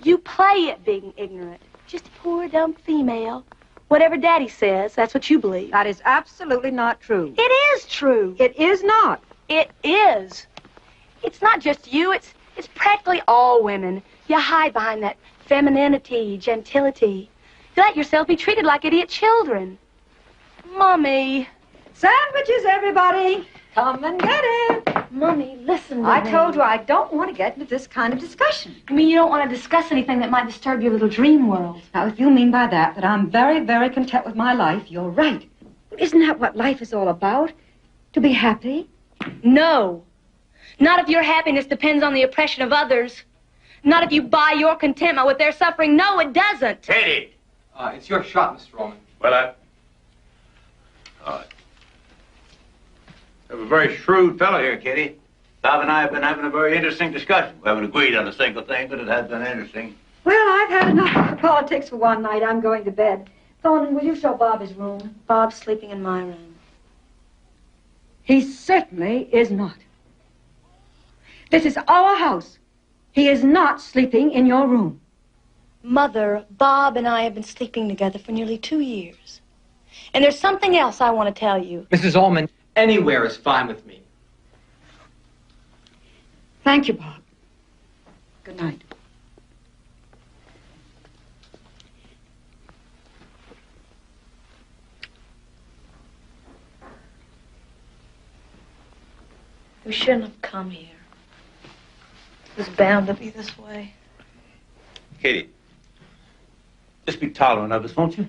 you play at being ignorant. Just a poor, dumb female. Whatever Daddy says, that's what you believe. That is absolutely not true. It is true. It is not. It is. It's not just you. It's practically all women. You hide behind that femininity, gentility. You let yourself be treated like idiot children. Mommy. Sandwiches, everybody. Come and get it. Mommy, listen to me. I told you I don't want to get into this kind of discussion. You mean you don't want to discuss anything that might disturb your little dream world? Now, if you mean by that I'm very, very content with my life, you're right. Isn't that what life is all about? To be happy? No. Not if your happiness depends on the oppression of others. Not if you buy your contentment with their suffering. No, it doesn't. Teddy! It's your shot, Mr. Roman. Well, you're a very shrewd fellow here, Kitty. Bob and I have been having a very interesting discussion. We haven't agreed on a single thing, but it has been interesting. Well, I've had enough of politics for one night. I'm going to bed. Thornton, will you show Bob his room? Bob's sleeping in my room. He certainly is not. This is our house. He is not sleeping in your room. Mother, Bob and I have been sleeping together for nearly 2 years. And there's something else I want to tell you. Mrs. Ullman, anywhere is fine with me. Thank you, Bob. Good night. We shouldn't have come here. It was bound to be this way. Kitty, just be tolerant of us, won't you?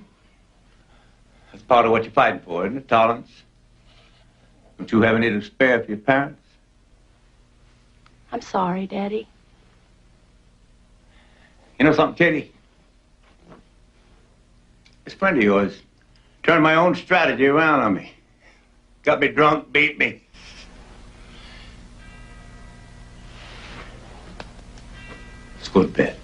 That's part of what you're fighting for, isn't it? Tolerance. Don't you have any to spare for your parents? I'm sorry, Daddy. You know something, Kitty? This friend of yours turned my own strategy around on me. Got me drunk, beat me. Let's go to bed.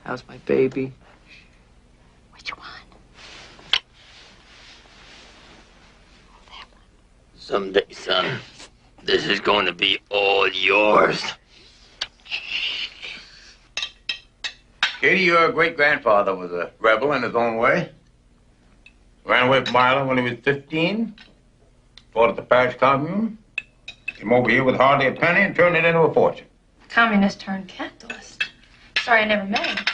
How's my baby? Which one? Someday, son, this is going to be all yours. Katie, your great-grandfather was a rebel in his own way. Ran away from Ireland when he was 15. Fought at the Paris Commune. Came over here with hardly a penny and turned it into a fortune. Communist turned capitalist. Sorry I never met him.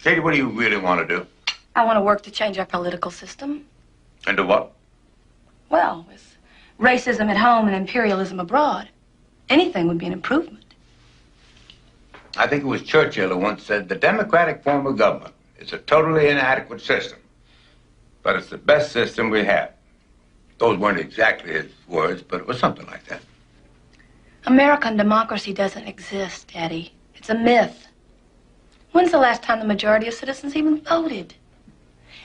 Katie, what do you really want to do? I want to work to change our political system. And do what? Well, with racism at home and imperialism abroad, anything would be an improvement. I think it was Churchill who once said, the democratic form of government is a totally inadequate system, but it's the best system we have. Those weren't exactly his words, but it was something like that. American democracy doesn't exist, Daddy. It's a myth. When's the last time the majority of citizens even voted?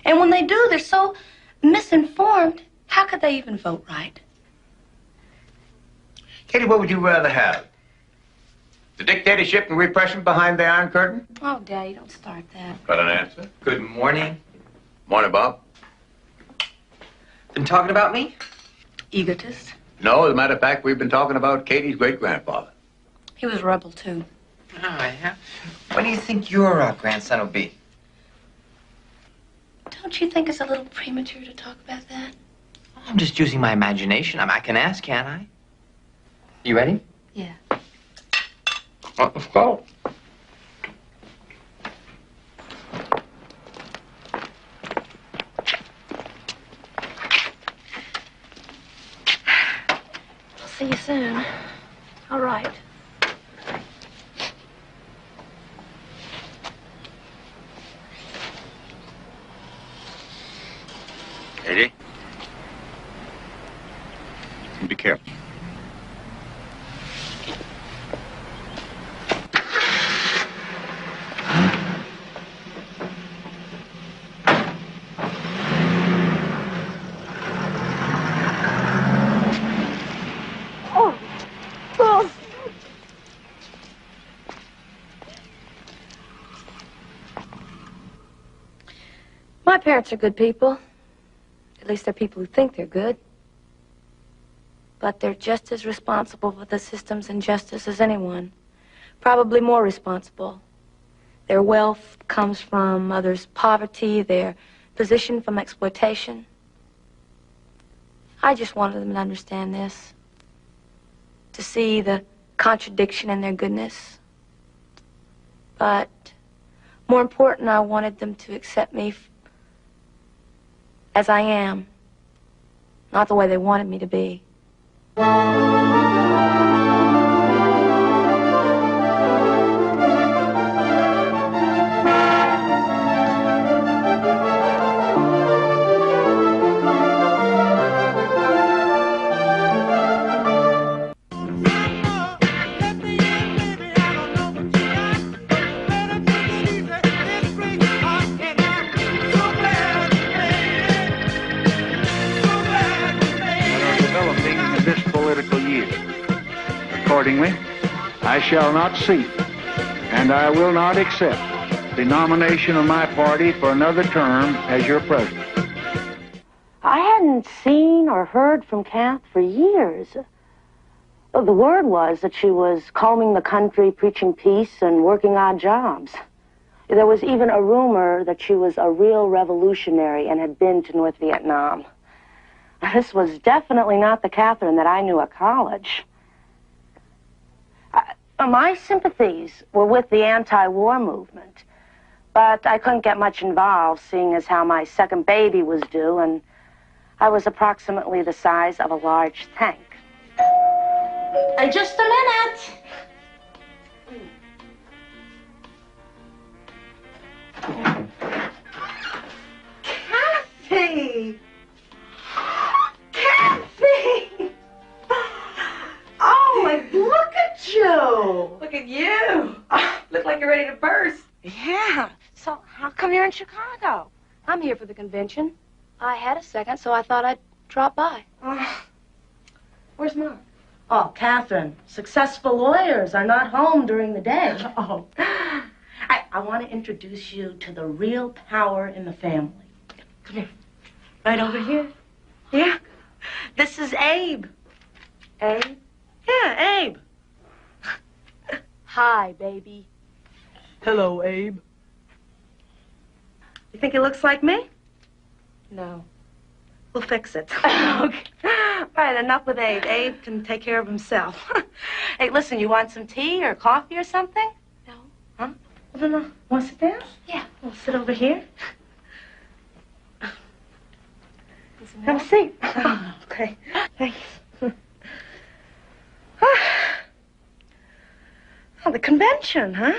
And when they do, they're so misinformed. How could they even vote right? Katie, what would you rather have? The dictatorship and repression behind the Iron Curtain? Oh, Daddy, don't start that. Got an answer? Good morning. Morning, Bob. Been talking about me? Egotist. No, as a matter of fact, we've been talking about Katie's great-grandfather. He was a rebel, too. Oh, yeah? What do you think your grandson will be? Don't you think it's a little premature to talk about that? I'm just using my imagination. I can ask, can't I? You ready? Yeah. Let's go. See you soon. All right. Katie? Be careful. My parents are good people. At least they're people who think they're good. But they're just as responsible for the system's injustice as anyone. Probably more responsible. Their wealth comes from others' poverty, their position from exploitation. I just wanted them to understand this. To see the contradiction in their goodness. But more important, I wanted them to accept me as I am. Not the way they wanted me to be. Accordingly, I shall not seek, and I will not accept the nomination of my party for another term as your president. I hadn't seen or heard from Kath for years. The word was that she was combing the country, preaching peace, and working odd jobs. There was even a rumor that she was a real revolutionary and had been to North Vietnam. This was definitely not the Katherine that I knew at college. My sympathies were with the anti-war movement, but I couldn't get much involved, seeing as how my second baby was due, and I was approximately the size of a large tank. Just a minute. Kathy! Kathy! Oh, and look at you! Look at you. Look like you're ready to burst. Yeah. So how come you're in Chicago? I'm here for the convention. I had a second, so I thought I'd drop by. Where's Mom? Oh, Katherine, successful lawyers are not home during the day. Oh. I want to introduce you to the real power in the family. Come here. Right over here. Yeah. This is Abe. Abe? Yeah, Abe. Hi, baby. Hello, Abe. You think he looks like me? No. We'll fix it. Okay. All right, enough with Abe. Abe can take care of himself. Hey, listen, you want some tea or coffee or something? No. Huh? Well, no. Want to sit down? Yeah. We'll sit over here. Some Have a seat. Oh, okay. Thanks. Oh, the convention, huh?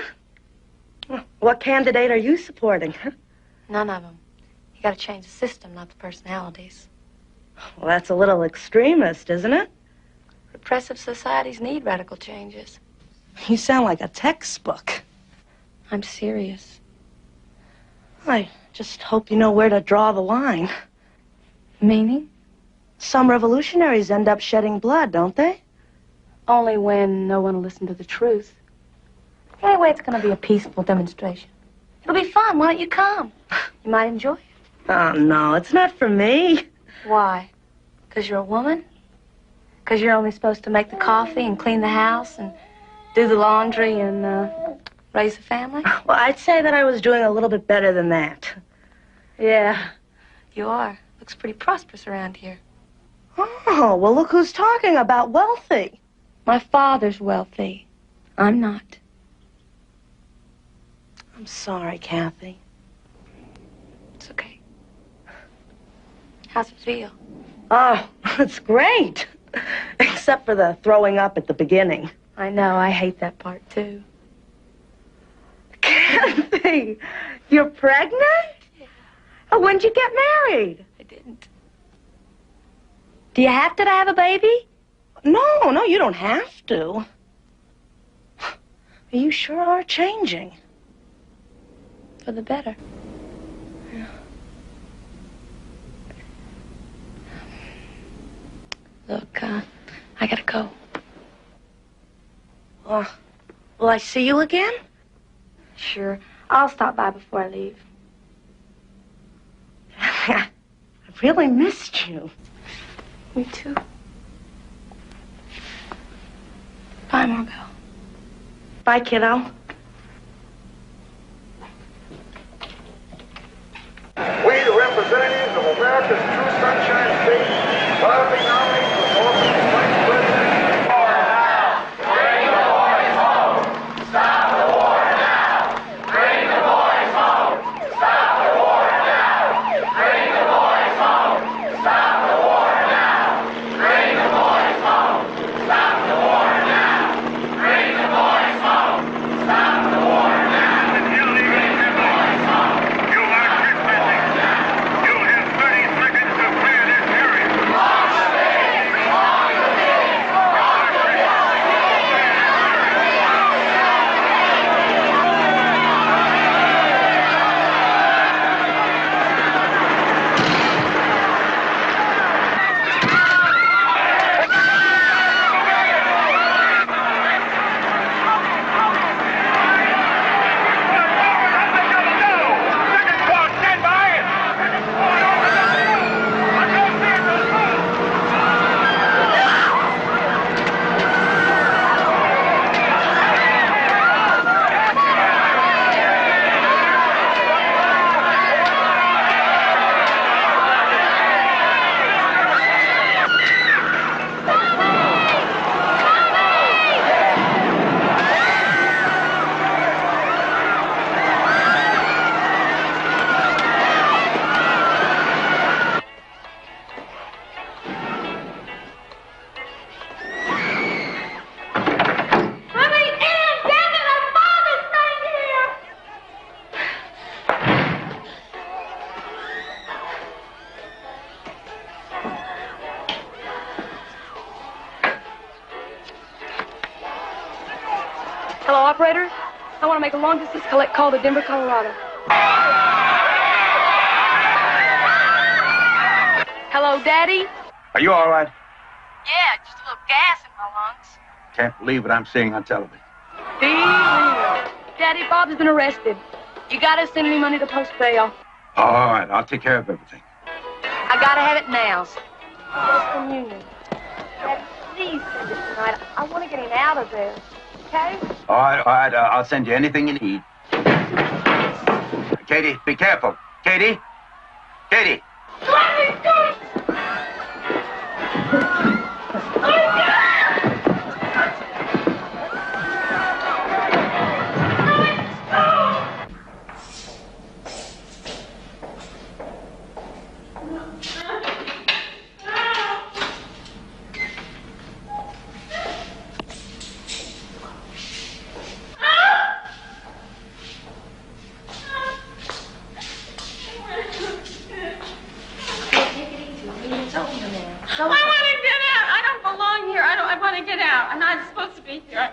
Well, what candidate are you supporting? Huh? None of them. You gotta change the system, not the personalities. Well, that's a little extremist, isn't it? Repressive societies need radical changes. You sound like a textbook. I'm serious. I just hope you know where to draw the line. Meaning? Some revolutionaries end up shedding blood, don't they? Only when no one will listen to the truth. Anyway, it's gonna be a peaceful demonstration. It'll be fun. Why don't you come? You might enjoy it. Oh, no, it's not for me. Why? Because you're a woman? Because you're only supposed to make the coffee and clean the house and do the laundry and raise a family? Well, I'd say that I was doing a little bit better than that. Yeah, you are. Looks pretty prosperous around here. Oh, well, look who's talking about wealthy. My father's wealthy. I'm not. I'm sorry, Kathy. It's okay. How's it feel? Oh, it's great. Except for the throwing up at the beginning. I know, I hate that part, too. Kathy, you're pregnant? Yeah. Oh, when'd you get married? I didn't. Do you have to have a baby? No, you don't have to. You sure are changing. For the better. Yeah. Look, I gotta go. Will I see you again? Sure. I'll stop by before I leave. I really missed you. Me too. Bye, Margot. Bye, kiddo. We, the representatives of America's true sunshine state, proudly nominate for the office of Vice President. Bring the boys home. Stop the war now. Bring the boys home. Stop the war now. Bring the boys home. Stop the war now. Bring the boys home. Stop the war now. Bring the boys home. Stop the war now. Bring the boys home. You are dismissing. You have 30 seconds to clear this area. Hello, operator. I want to make a long-distance collect call to Denver, Colorado. Hello, Daddy? Are you all right? Yeah, just a little gas in my lungs. Can't believe what I'm seeing on television. Be real. Daddy, Bob's been arrested. You gotta send me money to post bail. All right, I'll take care of everything. I gotta have it now. First communion. Daddy, please send it tonight. I want to get him out of there. Okay? All right, I'll send you anything you need. Katie, be careful. Katie? Katie! Let me go! I want to get out. I don't belong here. I want to get out. I'm not supposed to be here.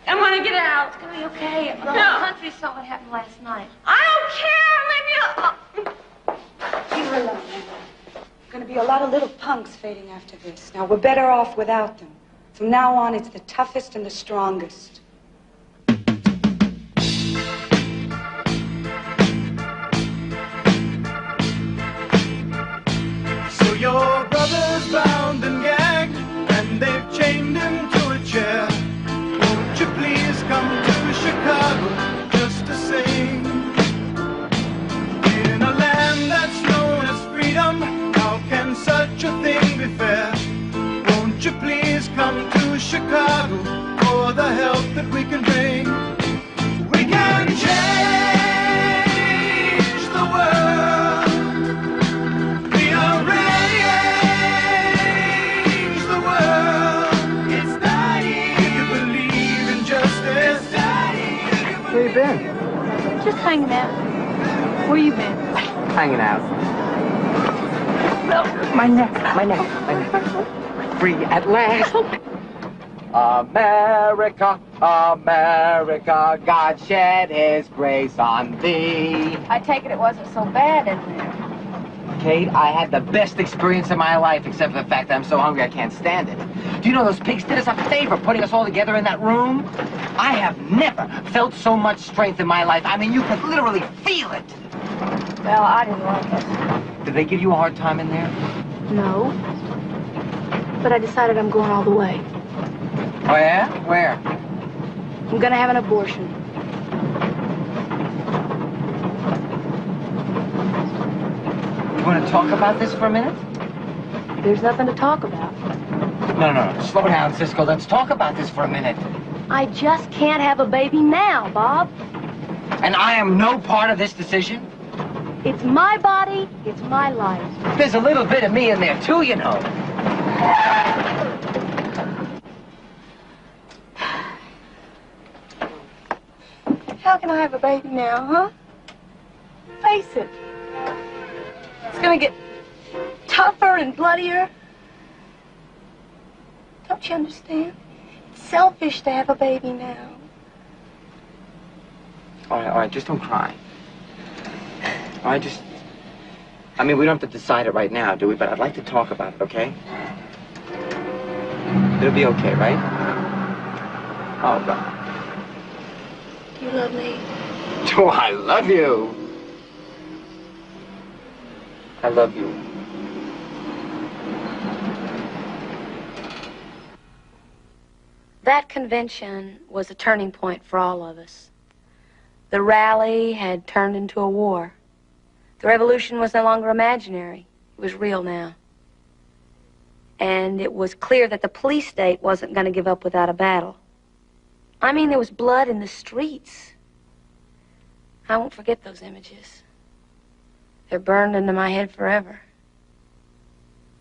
I want to get out. It's gonna be okay. The No. whole country saw what happened last night. I don't care. Leave me alone. Leave her alone, Emma. Going to be a lot of little punks fading after this. Now, we're better off without them. From now on, it's the toughest and the strongest. So your brother's bound and gagged. can such a thing be fair? Won't you please come to Chicago for the help that we can bring? We can change the world. Rearrange the world. It's dying. If you believe in justice, it's dying. Where you been? Just hanging out. Where you been? Hanging out. No, my neck. Free at last. America, America, God shed his grace on thee. I take it wasn't so bad in there. Kate, I had the best experience of my life, except for the fact that I'm so hungry I can't stand it. Do you know those pigs did us a favor putting us all together in that room? I have never felt so much strength in my life. I mean, you could literally feel it. Well, I didn't like it. Did they give you a hard time in there? No. But I decided I'm going all the way. Oh, yeah? Where? I'm gonna have an abortion. You want to talk about this for a minute? There's nothing to talk about. No. Slow down, Cisco. Let's talk about this for a minute. I just can't have a baby now, Bob. And I am no part of this decision? It's my body, it's my life. There's a little bit of me in there, too, you know. How can I have a baby now, huh? Face it. It's gonna get tougher and bloodier. Don't you understand? It's selfish to have a baby now. All right, just don't cry. All right, I mean, we don't have to decide it right now, do we? But I'd like to talk about it, okay? It'll be okay, right? Oh, God. You love me? Oh, I love you. I love you. That convention was a turning point for all of us. The rally had turned into a war. The revolution was no longer imaginary. It was real now. And it was clear that the police state wasn't going to give up without a battle. I mean, there was blood in the streets. I won't forget those images. They're burned into my head forever.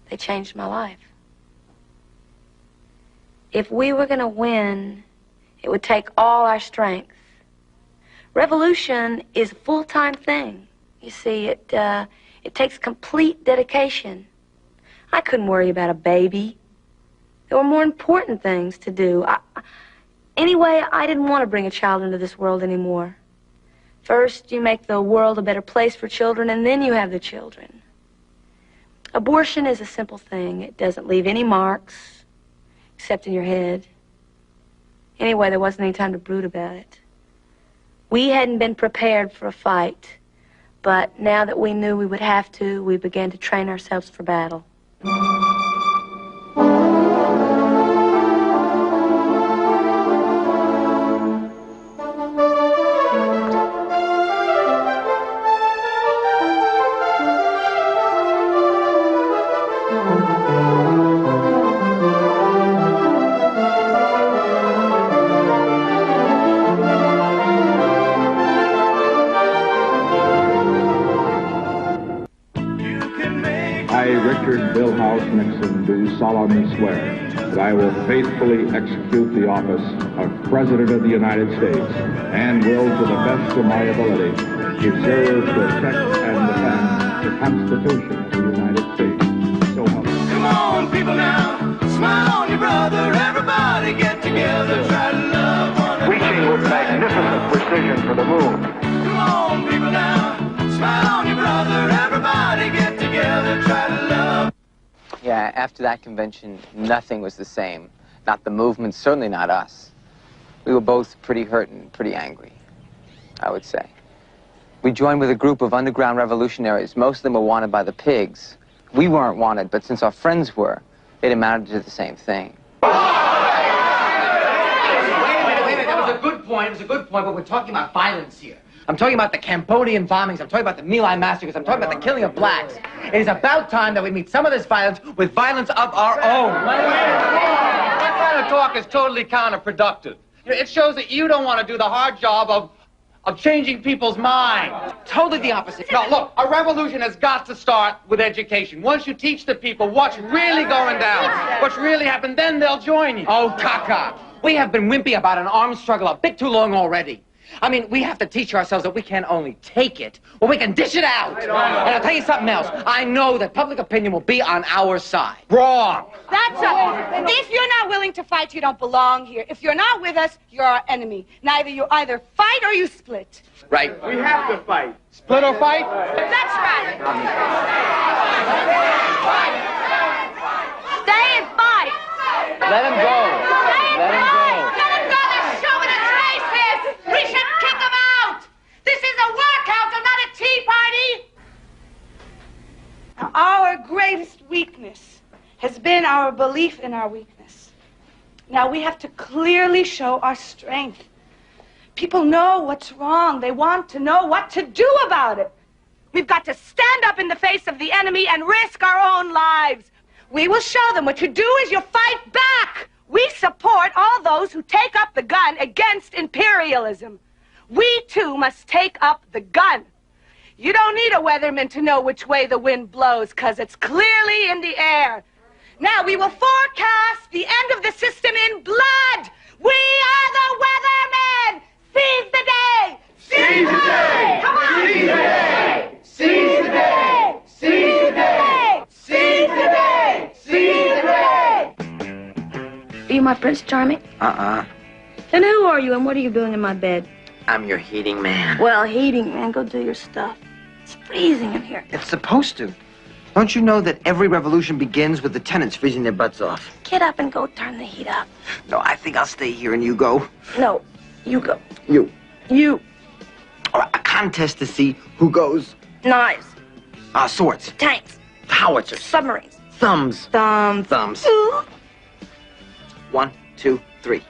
They changed my life. If we were going to win, it would take all our strength. Revolution is a full-time thing. You see, it takes complete dedication. I couldn't worry about a baby. There were more important things to do. Anyway, I didn't want to bring a child into this world anymore. First, you make the world a better place for children, and then you have the children. Abortion is a simple thing. It doesn't leave any marks, except in your head. Anyway, there wasn't any time to brood about it. We hadn't been prepared for a fight, but now that we knew we would have to, we began to train ourselves for battle. Richard Billhouse Nixon, do solemnly swear that I will faithfully execute the office of President of the United States and will, to the best of my ability, preserve, protect, and defend the Constitution of the United States. So help me. Come on, people now, smile on your brother, everybody get together, try to love one another. Reaching with magnificent precision for the moon. Come on, people now, smile on your brother, everybody get together, try to love. Yeah, after that convention, nothing was the same. Not the movement, certainly not us. We were both pretty hurt and pretty angry, I would say. We joined with a group of underground revolutionaries. Most of them were wanted by the pigs. We weren't wanted, but since our friends were, it amounted to the same thing. Wait a minute. That was a good point. It was a good point, but we're talking about violence here. I'm talking about the Cambodian bombings. I'm talking about the My Lai massacres. I'm talking about the killing of blacks. It is about time that we meet some of this violence with violence of our own. That kind of talk is totally counterproductive. It shows that you don't want to do the hard job of changing people's minds. Totally the opposite. No, look, a revolution has got to start with education. Once you teach the people what's really going down, what's really happened, then they'll join you. Oh, caca. We have been wimpy about an armed struggle a bit too long already. I mean, we have to teach ourselves that we can't only take it, but we can dish it out. And I'll tell you something else. I know that public opinion will be on our side. Wrong. That's all. If you're not willing to fight, you don't belong here. If you're not with us, you're our enemy. You either fight or you split. Right. We have to fight. Split or fight? That's right. Stay and fight. Let him go. Let him go. Let him go. They're showing us racist. We should kick them out. This is a workout and not a tea party. Now, our greatest weakness has been our belief in our weakness. Now we have to clearly show our strength. People know what's wrong. They want to know what to do about it. We've got to stand up in the face of the enemy and risk our own lives. We will show them what you do is you fight back. We support all those who take up the gun against imperialism. We, too, must take up the gun. You don't need a weatherman to know which way the wind blows, because it's clearly in the air. Now, we will forecast the end of the system in blood. We are the weathermen. Seize the day. Seize the day. Come on. Seize the day. Seize the day. Seize the day. Seize the day. Seize the day. Are you my Prince Charming? Then who are you and what are you doing in my bed? I'm your heating man. Well, heating, man, go do your stuff. It's freezing in here. It's supposed to. Don't you know that every revolution begins with the tenants freezing their butts off? Get up and go turn the heat up. No, I think I'll stay here and you go. No, you go. You. You. Or a contest to see who goes. Knives. Swords. Tanks. Howitzers. Submarines. Thumbs. Thumbs. Thumbs. 1, 2, 3.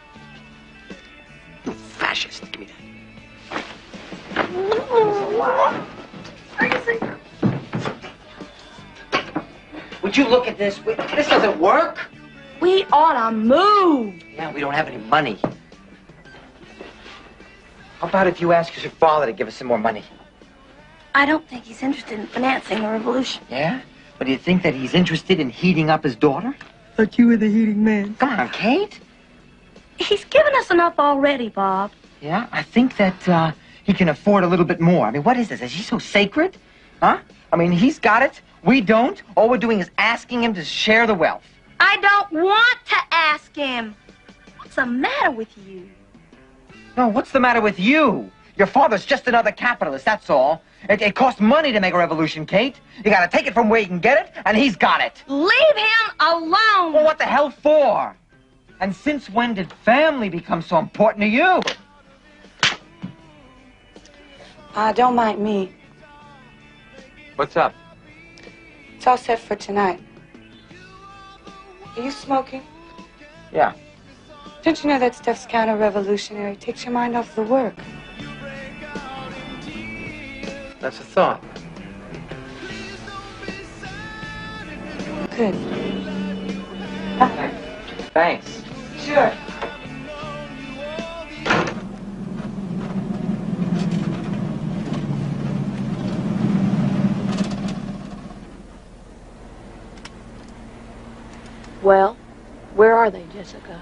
You fascist. Give me that. Crazy. Would you look at this? This doesn't work. We ought to move. Yeah, we don't have any money. How about if you ask your father to give us some more money? I don't think he's interested in financing the revolution. Yeah? But do you think that he's interested in heating up his daughter? Thought you were the heating man. Come on, Kate. He's given us enough already, Bob. Yeah, I think that he can afford a little bit more. I mean, what is this? Is he so sacred? Huh? I mean, he's got it. We don't. All we're doing is asking him to share the wealth. I don't want to ask him. What's the matter with you? No, what's the matter with you? Your father's just another capitalist, that's all. It costs money to make a revolution, Kate. You gotta take it from where you can get it, and he's got it. Leave him alone. Well, what the hell for? And since when did family become so important to you? Don't mind me. What's up? It's all set for tonight. Are you smoking? Yeah. Don't you know that stuff's counter-revolutionary? It takes your mind off the work. That's a thought. Good. Thanks. Sure. Well, where are they, Jessica?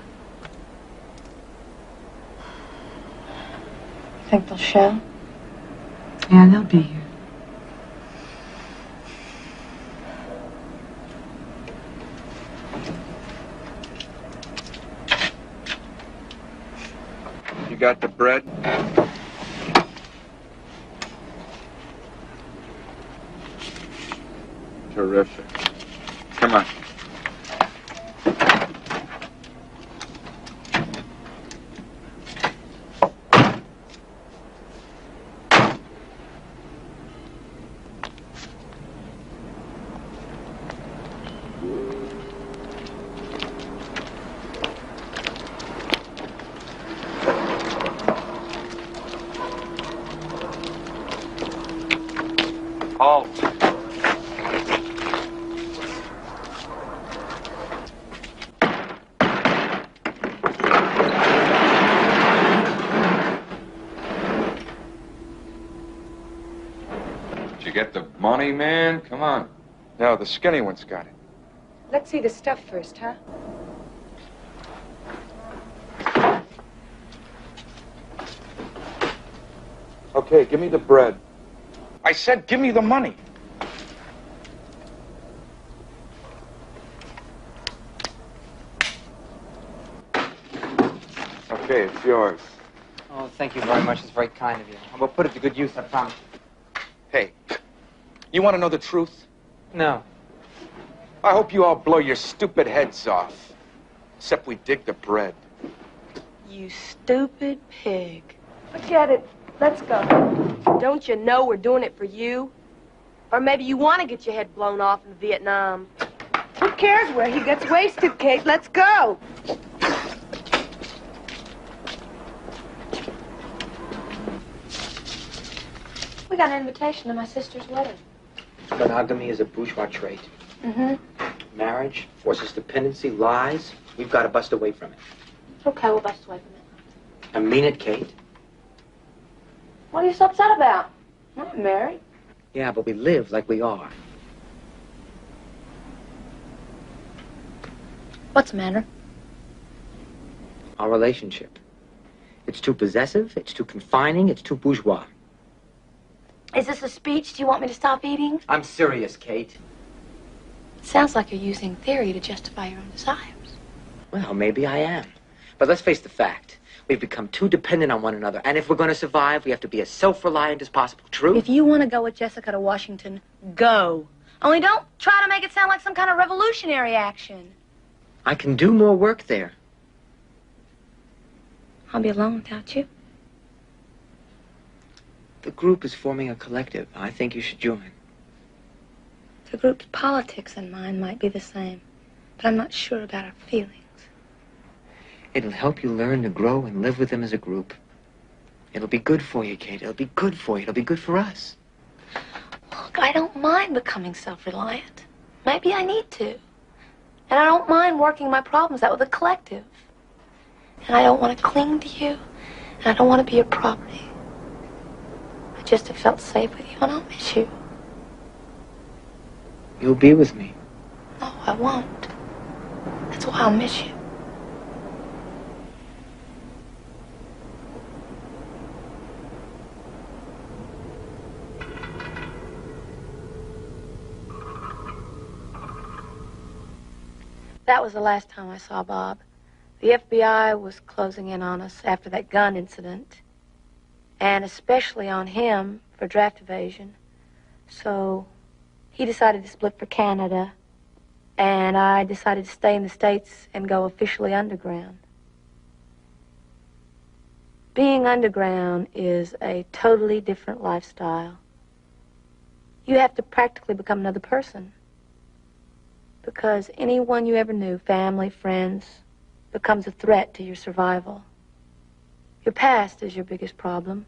Think they'll show? Yeah, they'll be here. You got the bread? Terrific. Come on. funny man. Come on. No, the skinny one's got it. Let's see the stuff first, huh? Okay, give me the bread. I said give me the money. Okay, it's yours. Oh, thank you very much. It's very kind of you. I will put it to good use, I promise. Hey, you want to know the truth? No. I hope you all blow your stupid heads off. Except we dig the bread. You stupid pig. Forget it. Let's go. Don't you know we're doing it for you? Or maybe you want to get your head blown off in Vietnam. Who cares where he gets wasted, Kate? Let's go. We got an invitation to my sister's wedding. Monogamy is a bourgeois trait. Mm-hmm. Marriage forces dependency, lies. We've got to bust away from it. Okay, we'll bust away from it. I mean it, Kate. What are you so upset about? I'm not married. Yeah, but we live like we are. What's the matter? Our relationship. It's too possessive, it's too confining, it's too bourgeois. Is this a speech? Do you want me to stop eating? I'm serious, Kate. Sounds like you're using theory to justify your own desires. Well, maybe I am. But let's face the fact. We've become too dependent on one another. And if we're going to survive, we have to be as self-reliant as possible. True? If you want to go with Jessica to Washington, go. Only don't try to make it sound like some kind of revolutionary action. I can do more work there. I'll be alone without you. The group is forming a collective. I think you should join. The group's politics and mine might be the same, but I'm not sure about our feelings. It'll help you learn to grow and live with them as a group. It'll be good for you, Kate. It'll be good for you. It'll be good for us. Look, I don't mind becoming self-reliant. Maybe I need to. And I don't mind working my problems out with a collective. And I don't want to cling to you, and I don't want to be your property. I just have felt safe with you, and I'll miss you. You'll be with me. No, I won't. That's why I'll miss you. That was the last time I saw Bob. The FBI was closing in on us after that gun incident, and especially on him for draft evasion. So he decided to split for Canada, and I decided to stay in the States and go officially underground. Being underground is a totally different lifestyle. You have to practically become another person, because anyone you ever knew, family, friends, becomes a threat to your survival. Your past is your biggest problem.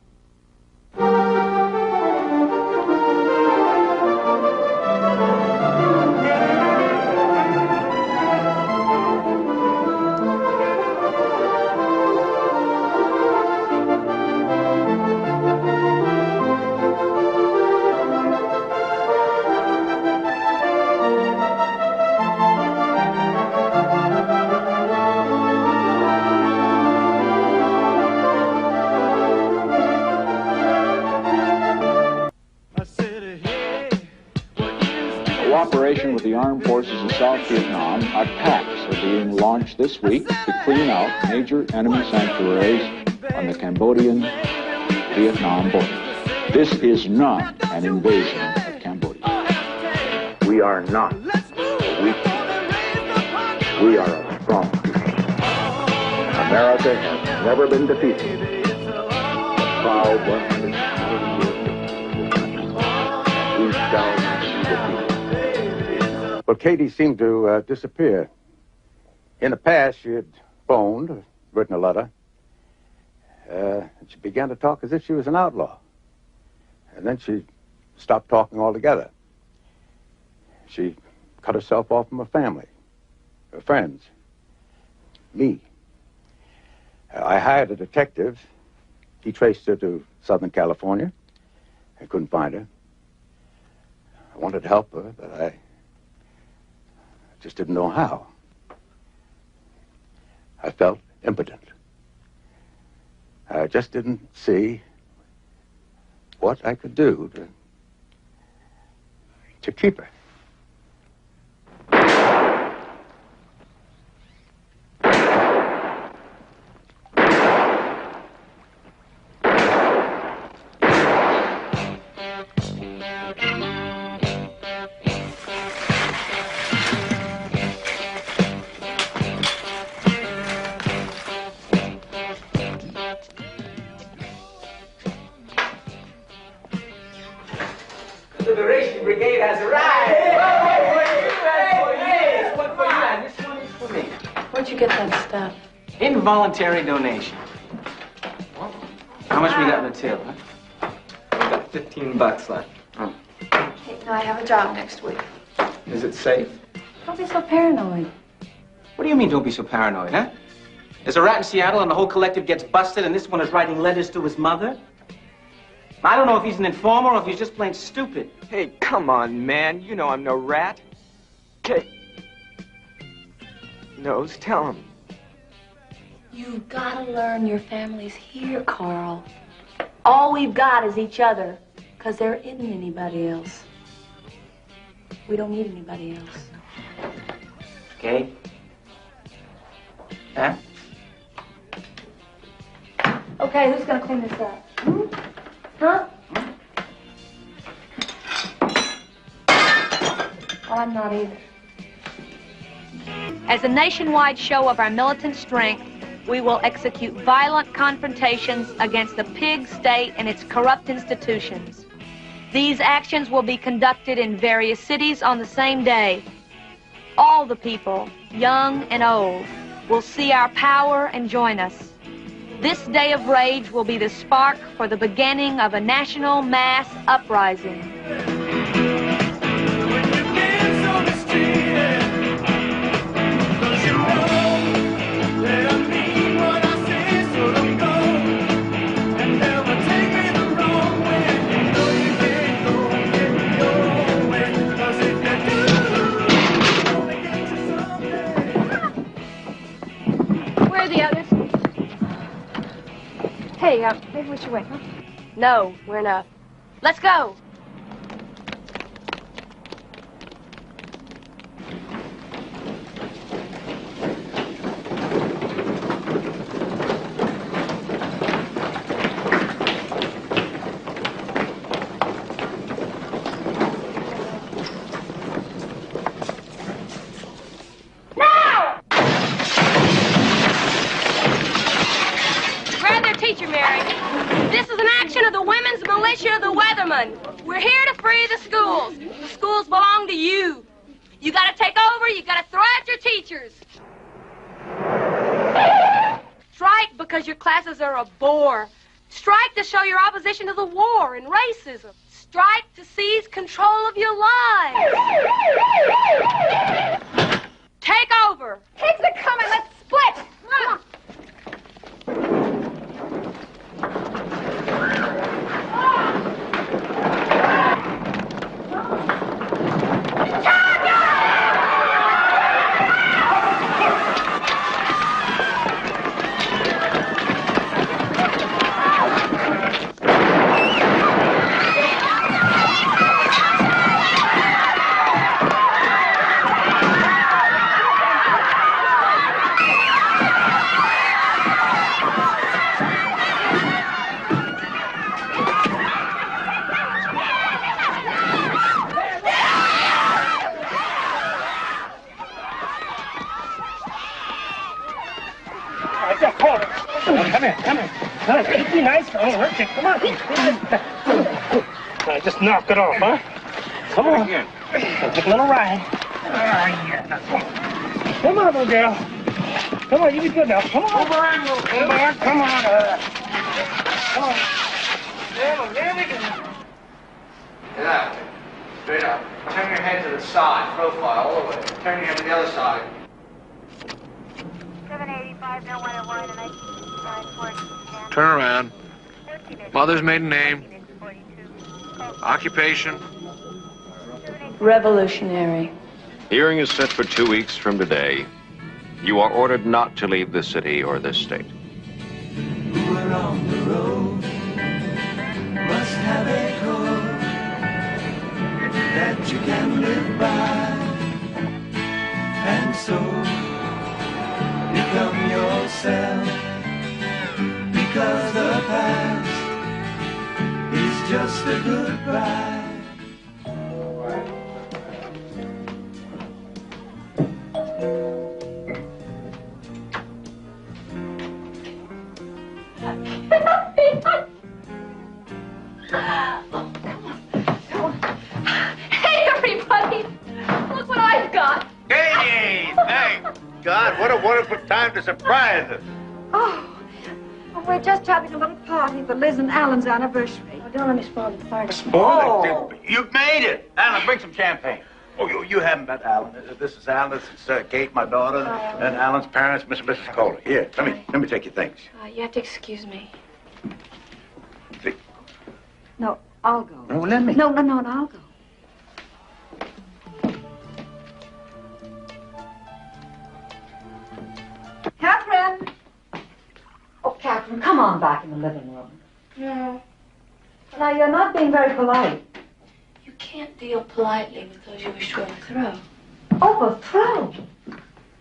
Cooperation with the armed forces of South Vietnam, attacks are being launched this week to clean out major enemy sanctuaries on the Cambodian-Vietnam border. This is not an invasion of Cambodia. We are not a weak people. We are a strong people. America has never been defeated. A proud 180 years. We shall not be defeated. Well, Katie seemed to disappear. In the past, she had phoned, written a letter, and she began to talk as if she was an outlaw. And then she stopped talking altogether. She cut herself off from her family, her friends, me. I hired a detective. He traced her to Southern California. I couldn't find her. I wanted to help her, but I just didn't know how. I felt impotent. I just didn't see what I could do to keep her. The Liberation Brigade has arrived. Hey, this one for you and this one is for me. Where'd you get that stuff? Involuntary donation. How much we got in the till, huh? We got $15 left. Hey, no, I have a job next week. Is it safe? Don't be so paranoid. What do you mean, don't be so paranoid, huh? There's a rat in Seattle and the whole collective gets busted and this one is writing letters to his mother? I don't know if he's an informer or if he's just plain stupid. Hey, come on, man. You know I'm no rat. Okay. Nose, tell him. You've got to learn your family's here, Carl. All we've got is each other, because there isn't anybody else. We don't need anybody else. Okay? Huh? Okay, who's going to clean this up? Hmm? Huh? Well, I'm not either. As a nationwide show of our militant strength, we will execute violent confrontations against the pig state and its corrupt institutions. These actions will be conducted in various cities on the same day. All the people, young and old, will see our power and join us. This day of rage will be the spark for the beginning of a national mass uprising. Where are the others? Hey, maybe we should wait, huh? No, we're enough. Let's go. This is an action of the Women's Militia of the Weathermen. We're here to free the schools. The schools belong to you. You gotta take over, you gotta throw out your teachers. Strike because your classes are a bore. Strike to show your opposition to the war and racism. Strike to seize control of your lives. Take over. Pigs are coming. Let's split. Come on. Come on, be nice. I won't hurt you. Come on. Just knock it off, huh? Come on. Take a little ride. Yeah. Come on, little girl. Come on, you be good now. Come on. Come on. Come on. Come on. There we go. Get out. Straight up. Turn your head to the side, profile, all the way. Turn your head to the other side. 785, no 101, and 1994. Turn around. Mother's maiden name. Occupation. Revolutionary. Hearing is set for 2 weeks from today. You are ordered not to leave the city or this state. We're on the road, must have a code that you can live by, and so become yourself, because the past is just a goodbye. Hey, everybody! Look what I've got. Hey, thank God. What a wonderful time to surprise us. Oh, we're just having a little party for Liz and Alan's anniversary. Oh, don't let me spoil the party. Oh, you made it. Alan, bring some champagne. Oh, you haven't met Alan. This is Alan. This is Kate, my daughter, and Alan's parents, Mr. and Mrs. Kohler. Here, let me take your things. You have to excuse me. No, I'll go. Oh, let me. No, I'll go. Catherine! Oh, Catherine, come on back in the living room. No, Now, you're not being very polite. you can't deal politely with those you wish to overthrow. Overthrow?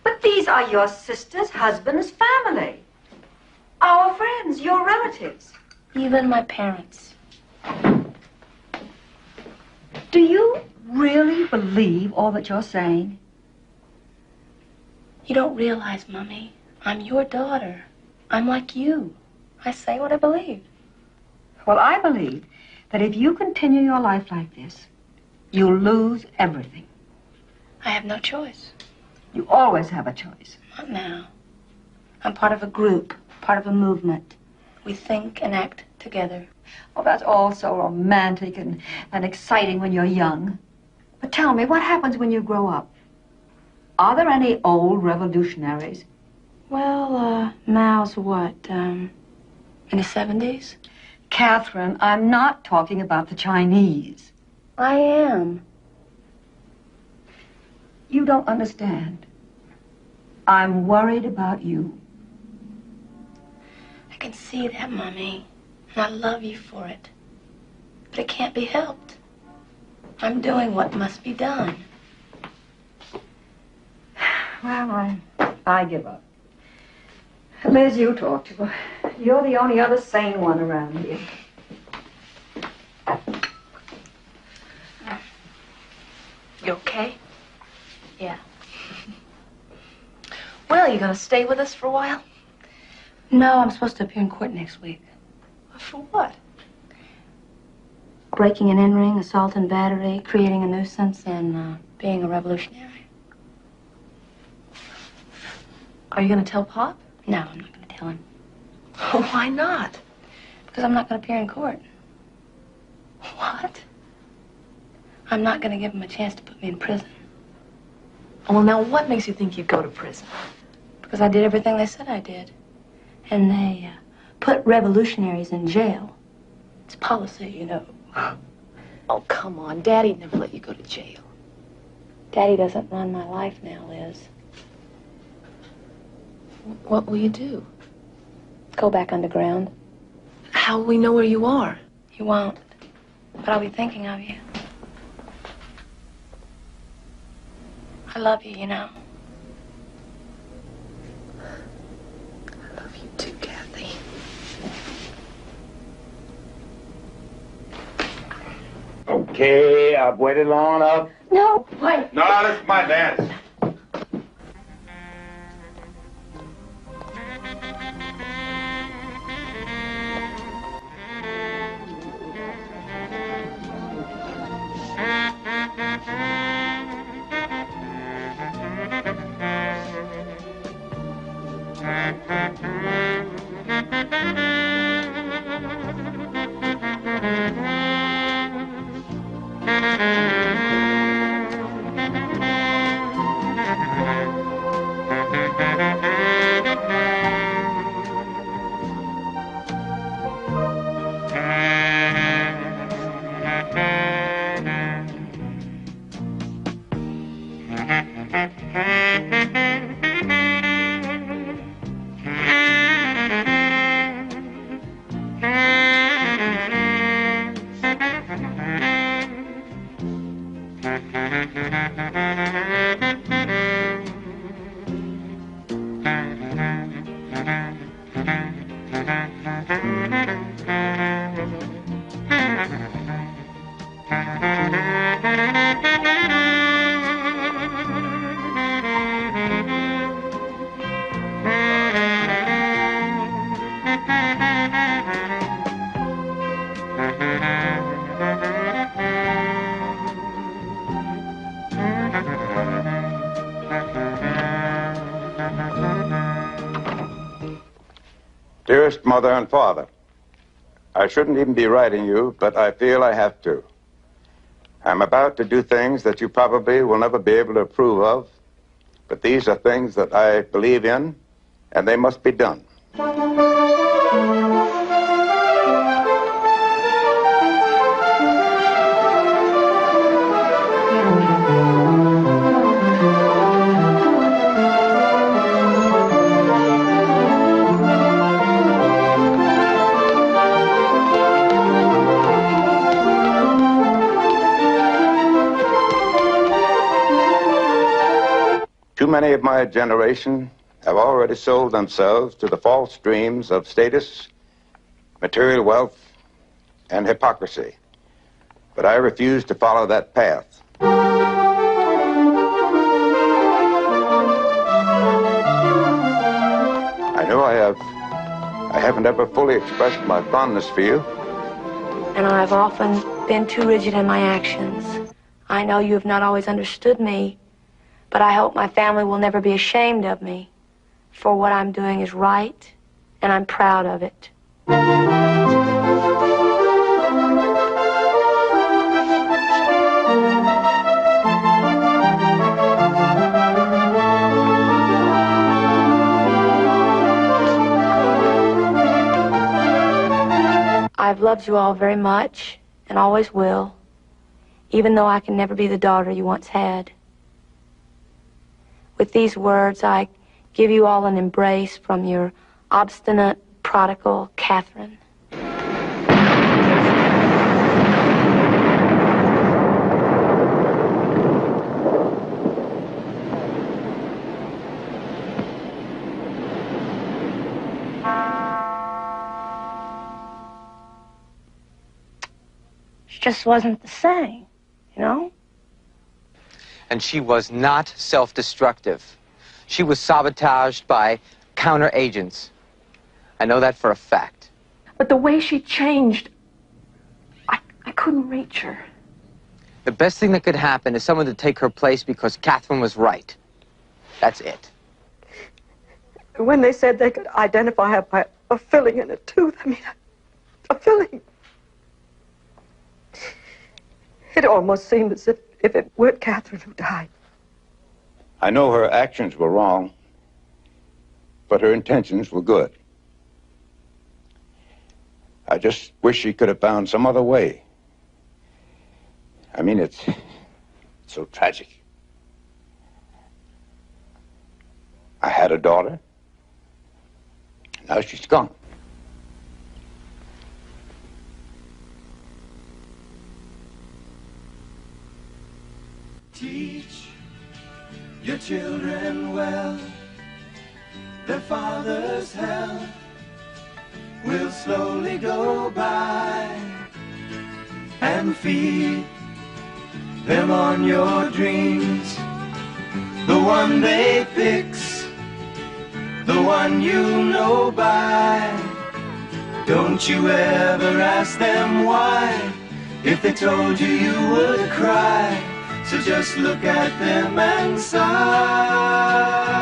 But these are your sister's husband's family. Our friends, your relatives. Even my parents. Do you really believe all that you're saying? You don't realize, Mummy, I'm your daughter. I'm like you. I say what I believe. Well, I believe that if you continue your life like this, you'll lose everything. I have no choice. You always have a choice. Not now. I'm part of a group, part of a movement. We think and act together. Oh, that's all so romantic and exciting when you're young. But tell me, what happens when you grow up? Are there any old revolutionaries? Well, Mao's what, in his 70s? Catherine, I'm not talking about the Chinese. I am. You don't understand. I'm worried about you. I can see that, Mummy, and I love you for it. But it can't be helped. I'm doing what must be done. Well, I give up. Liz, you talk to her. You're the only other sane one around here. You okay? Yeah. Well, you gonna stay with us for a while? No, I'm supposed to appear in court next week. For what? Breaking and entering, assault and battery, creating a nuisance, and being a revolutionary. Are you gonna tell Pop? No, I'm not gonna tell him. Oh, why not? Because I'm not gonna appear in court. What? I'm not gonna give him a chance to put me in prison. Well, now what makes you think you'd go to prison? Because I did everything they said I did. And they put revolutionaries in jail. It's policy, you know. Oh, come on. Daddy'd never let you go to jail. Daddy doesn't run my life now, Liz. What will you do? Go back underground. How will we know where you are? You won't. But I'll be thinking of you. I love you, you know. I love you too, Kathy. Okay, I've waited long enough. No, wait. No, this is my dance. Dearest Mother and Father, I shouldn't even be writing you, but I feel I have to. I'm about to do things that you probably will never be able to approve of, but these are things that I believe in, and they must be done. Too many of my generation have already sold themselves to the false dreams of status, material wealth, and hypocrisy. But I refuse to follow that path. I know I haven't ever fully expressed my fondness for you. And I've often been too rigid in my actions. I know you have not always understood me, but I hope my family will never be ashamed of me, for what I'm doing is right, and I'm proud of it. I've loved you all very much, and always will, even though I can never be the daughter you once had. With these words, I give you all an embrace from your obstinate, prodigal Katherine. She just wasn't the same, you know? And she was not self-destructive. She was sabotaged by counter-agents. I know that for a fact. But the way she changed, I couldn't reach her. The best thing that could happen is someone to take her place because Katherine was right. That's it. When they said they could identify her by a filling in a tooth, I mean, a filling. It almost seemed as if it weren't Katherine who died. I know her actions were wrong, but her intentions were good. I just wish she could have found some other way. I mean, it's so tragic. I had a daughter. Now she's gone. Teach your children well. Their father's hell will slowly go by, and feed them on your dreams. The one they fix, the one you know by. Don't you ever ask them why. If they told you, you would cry. So just look at them and sigh.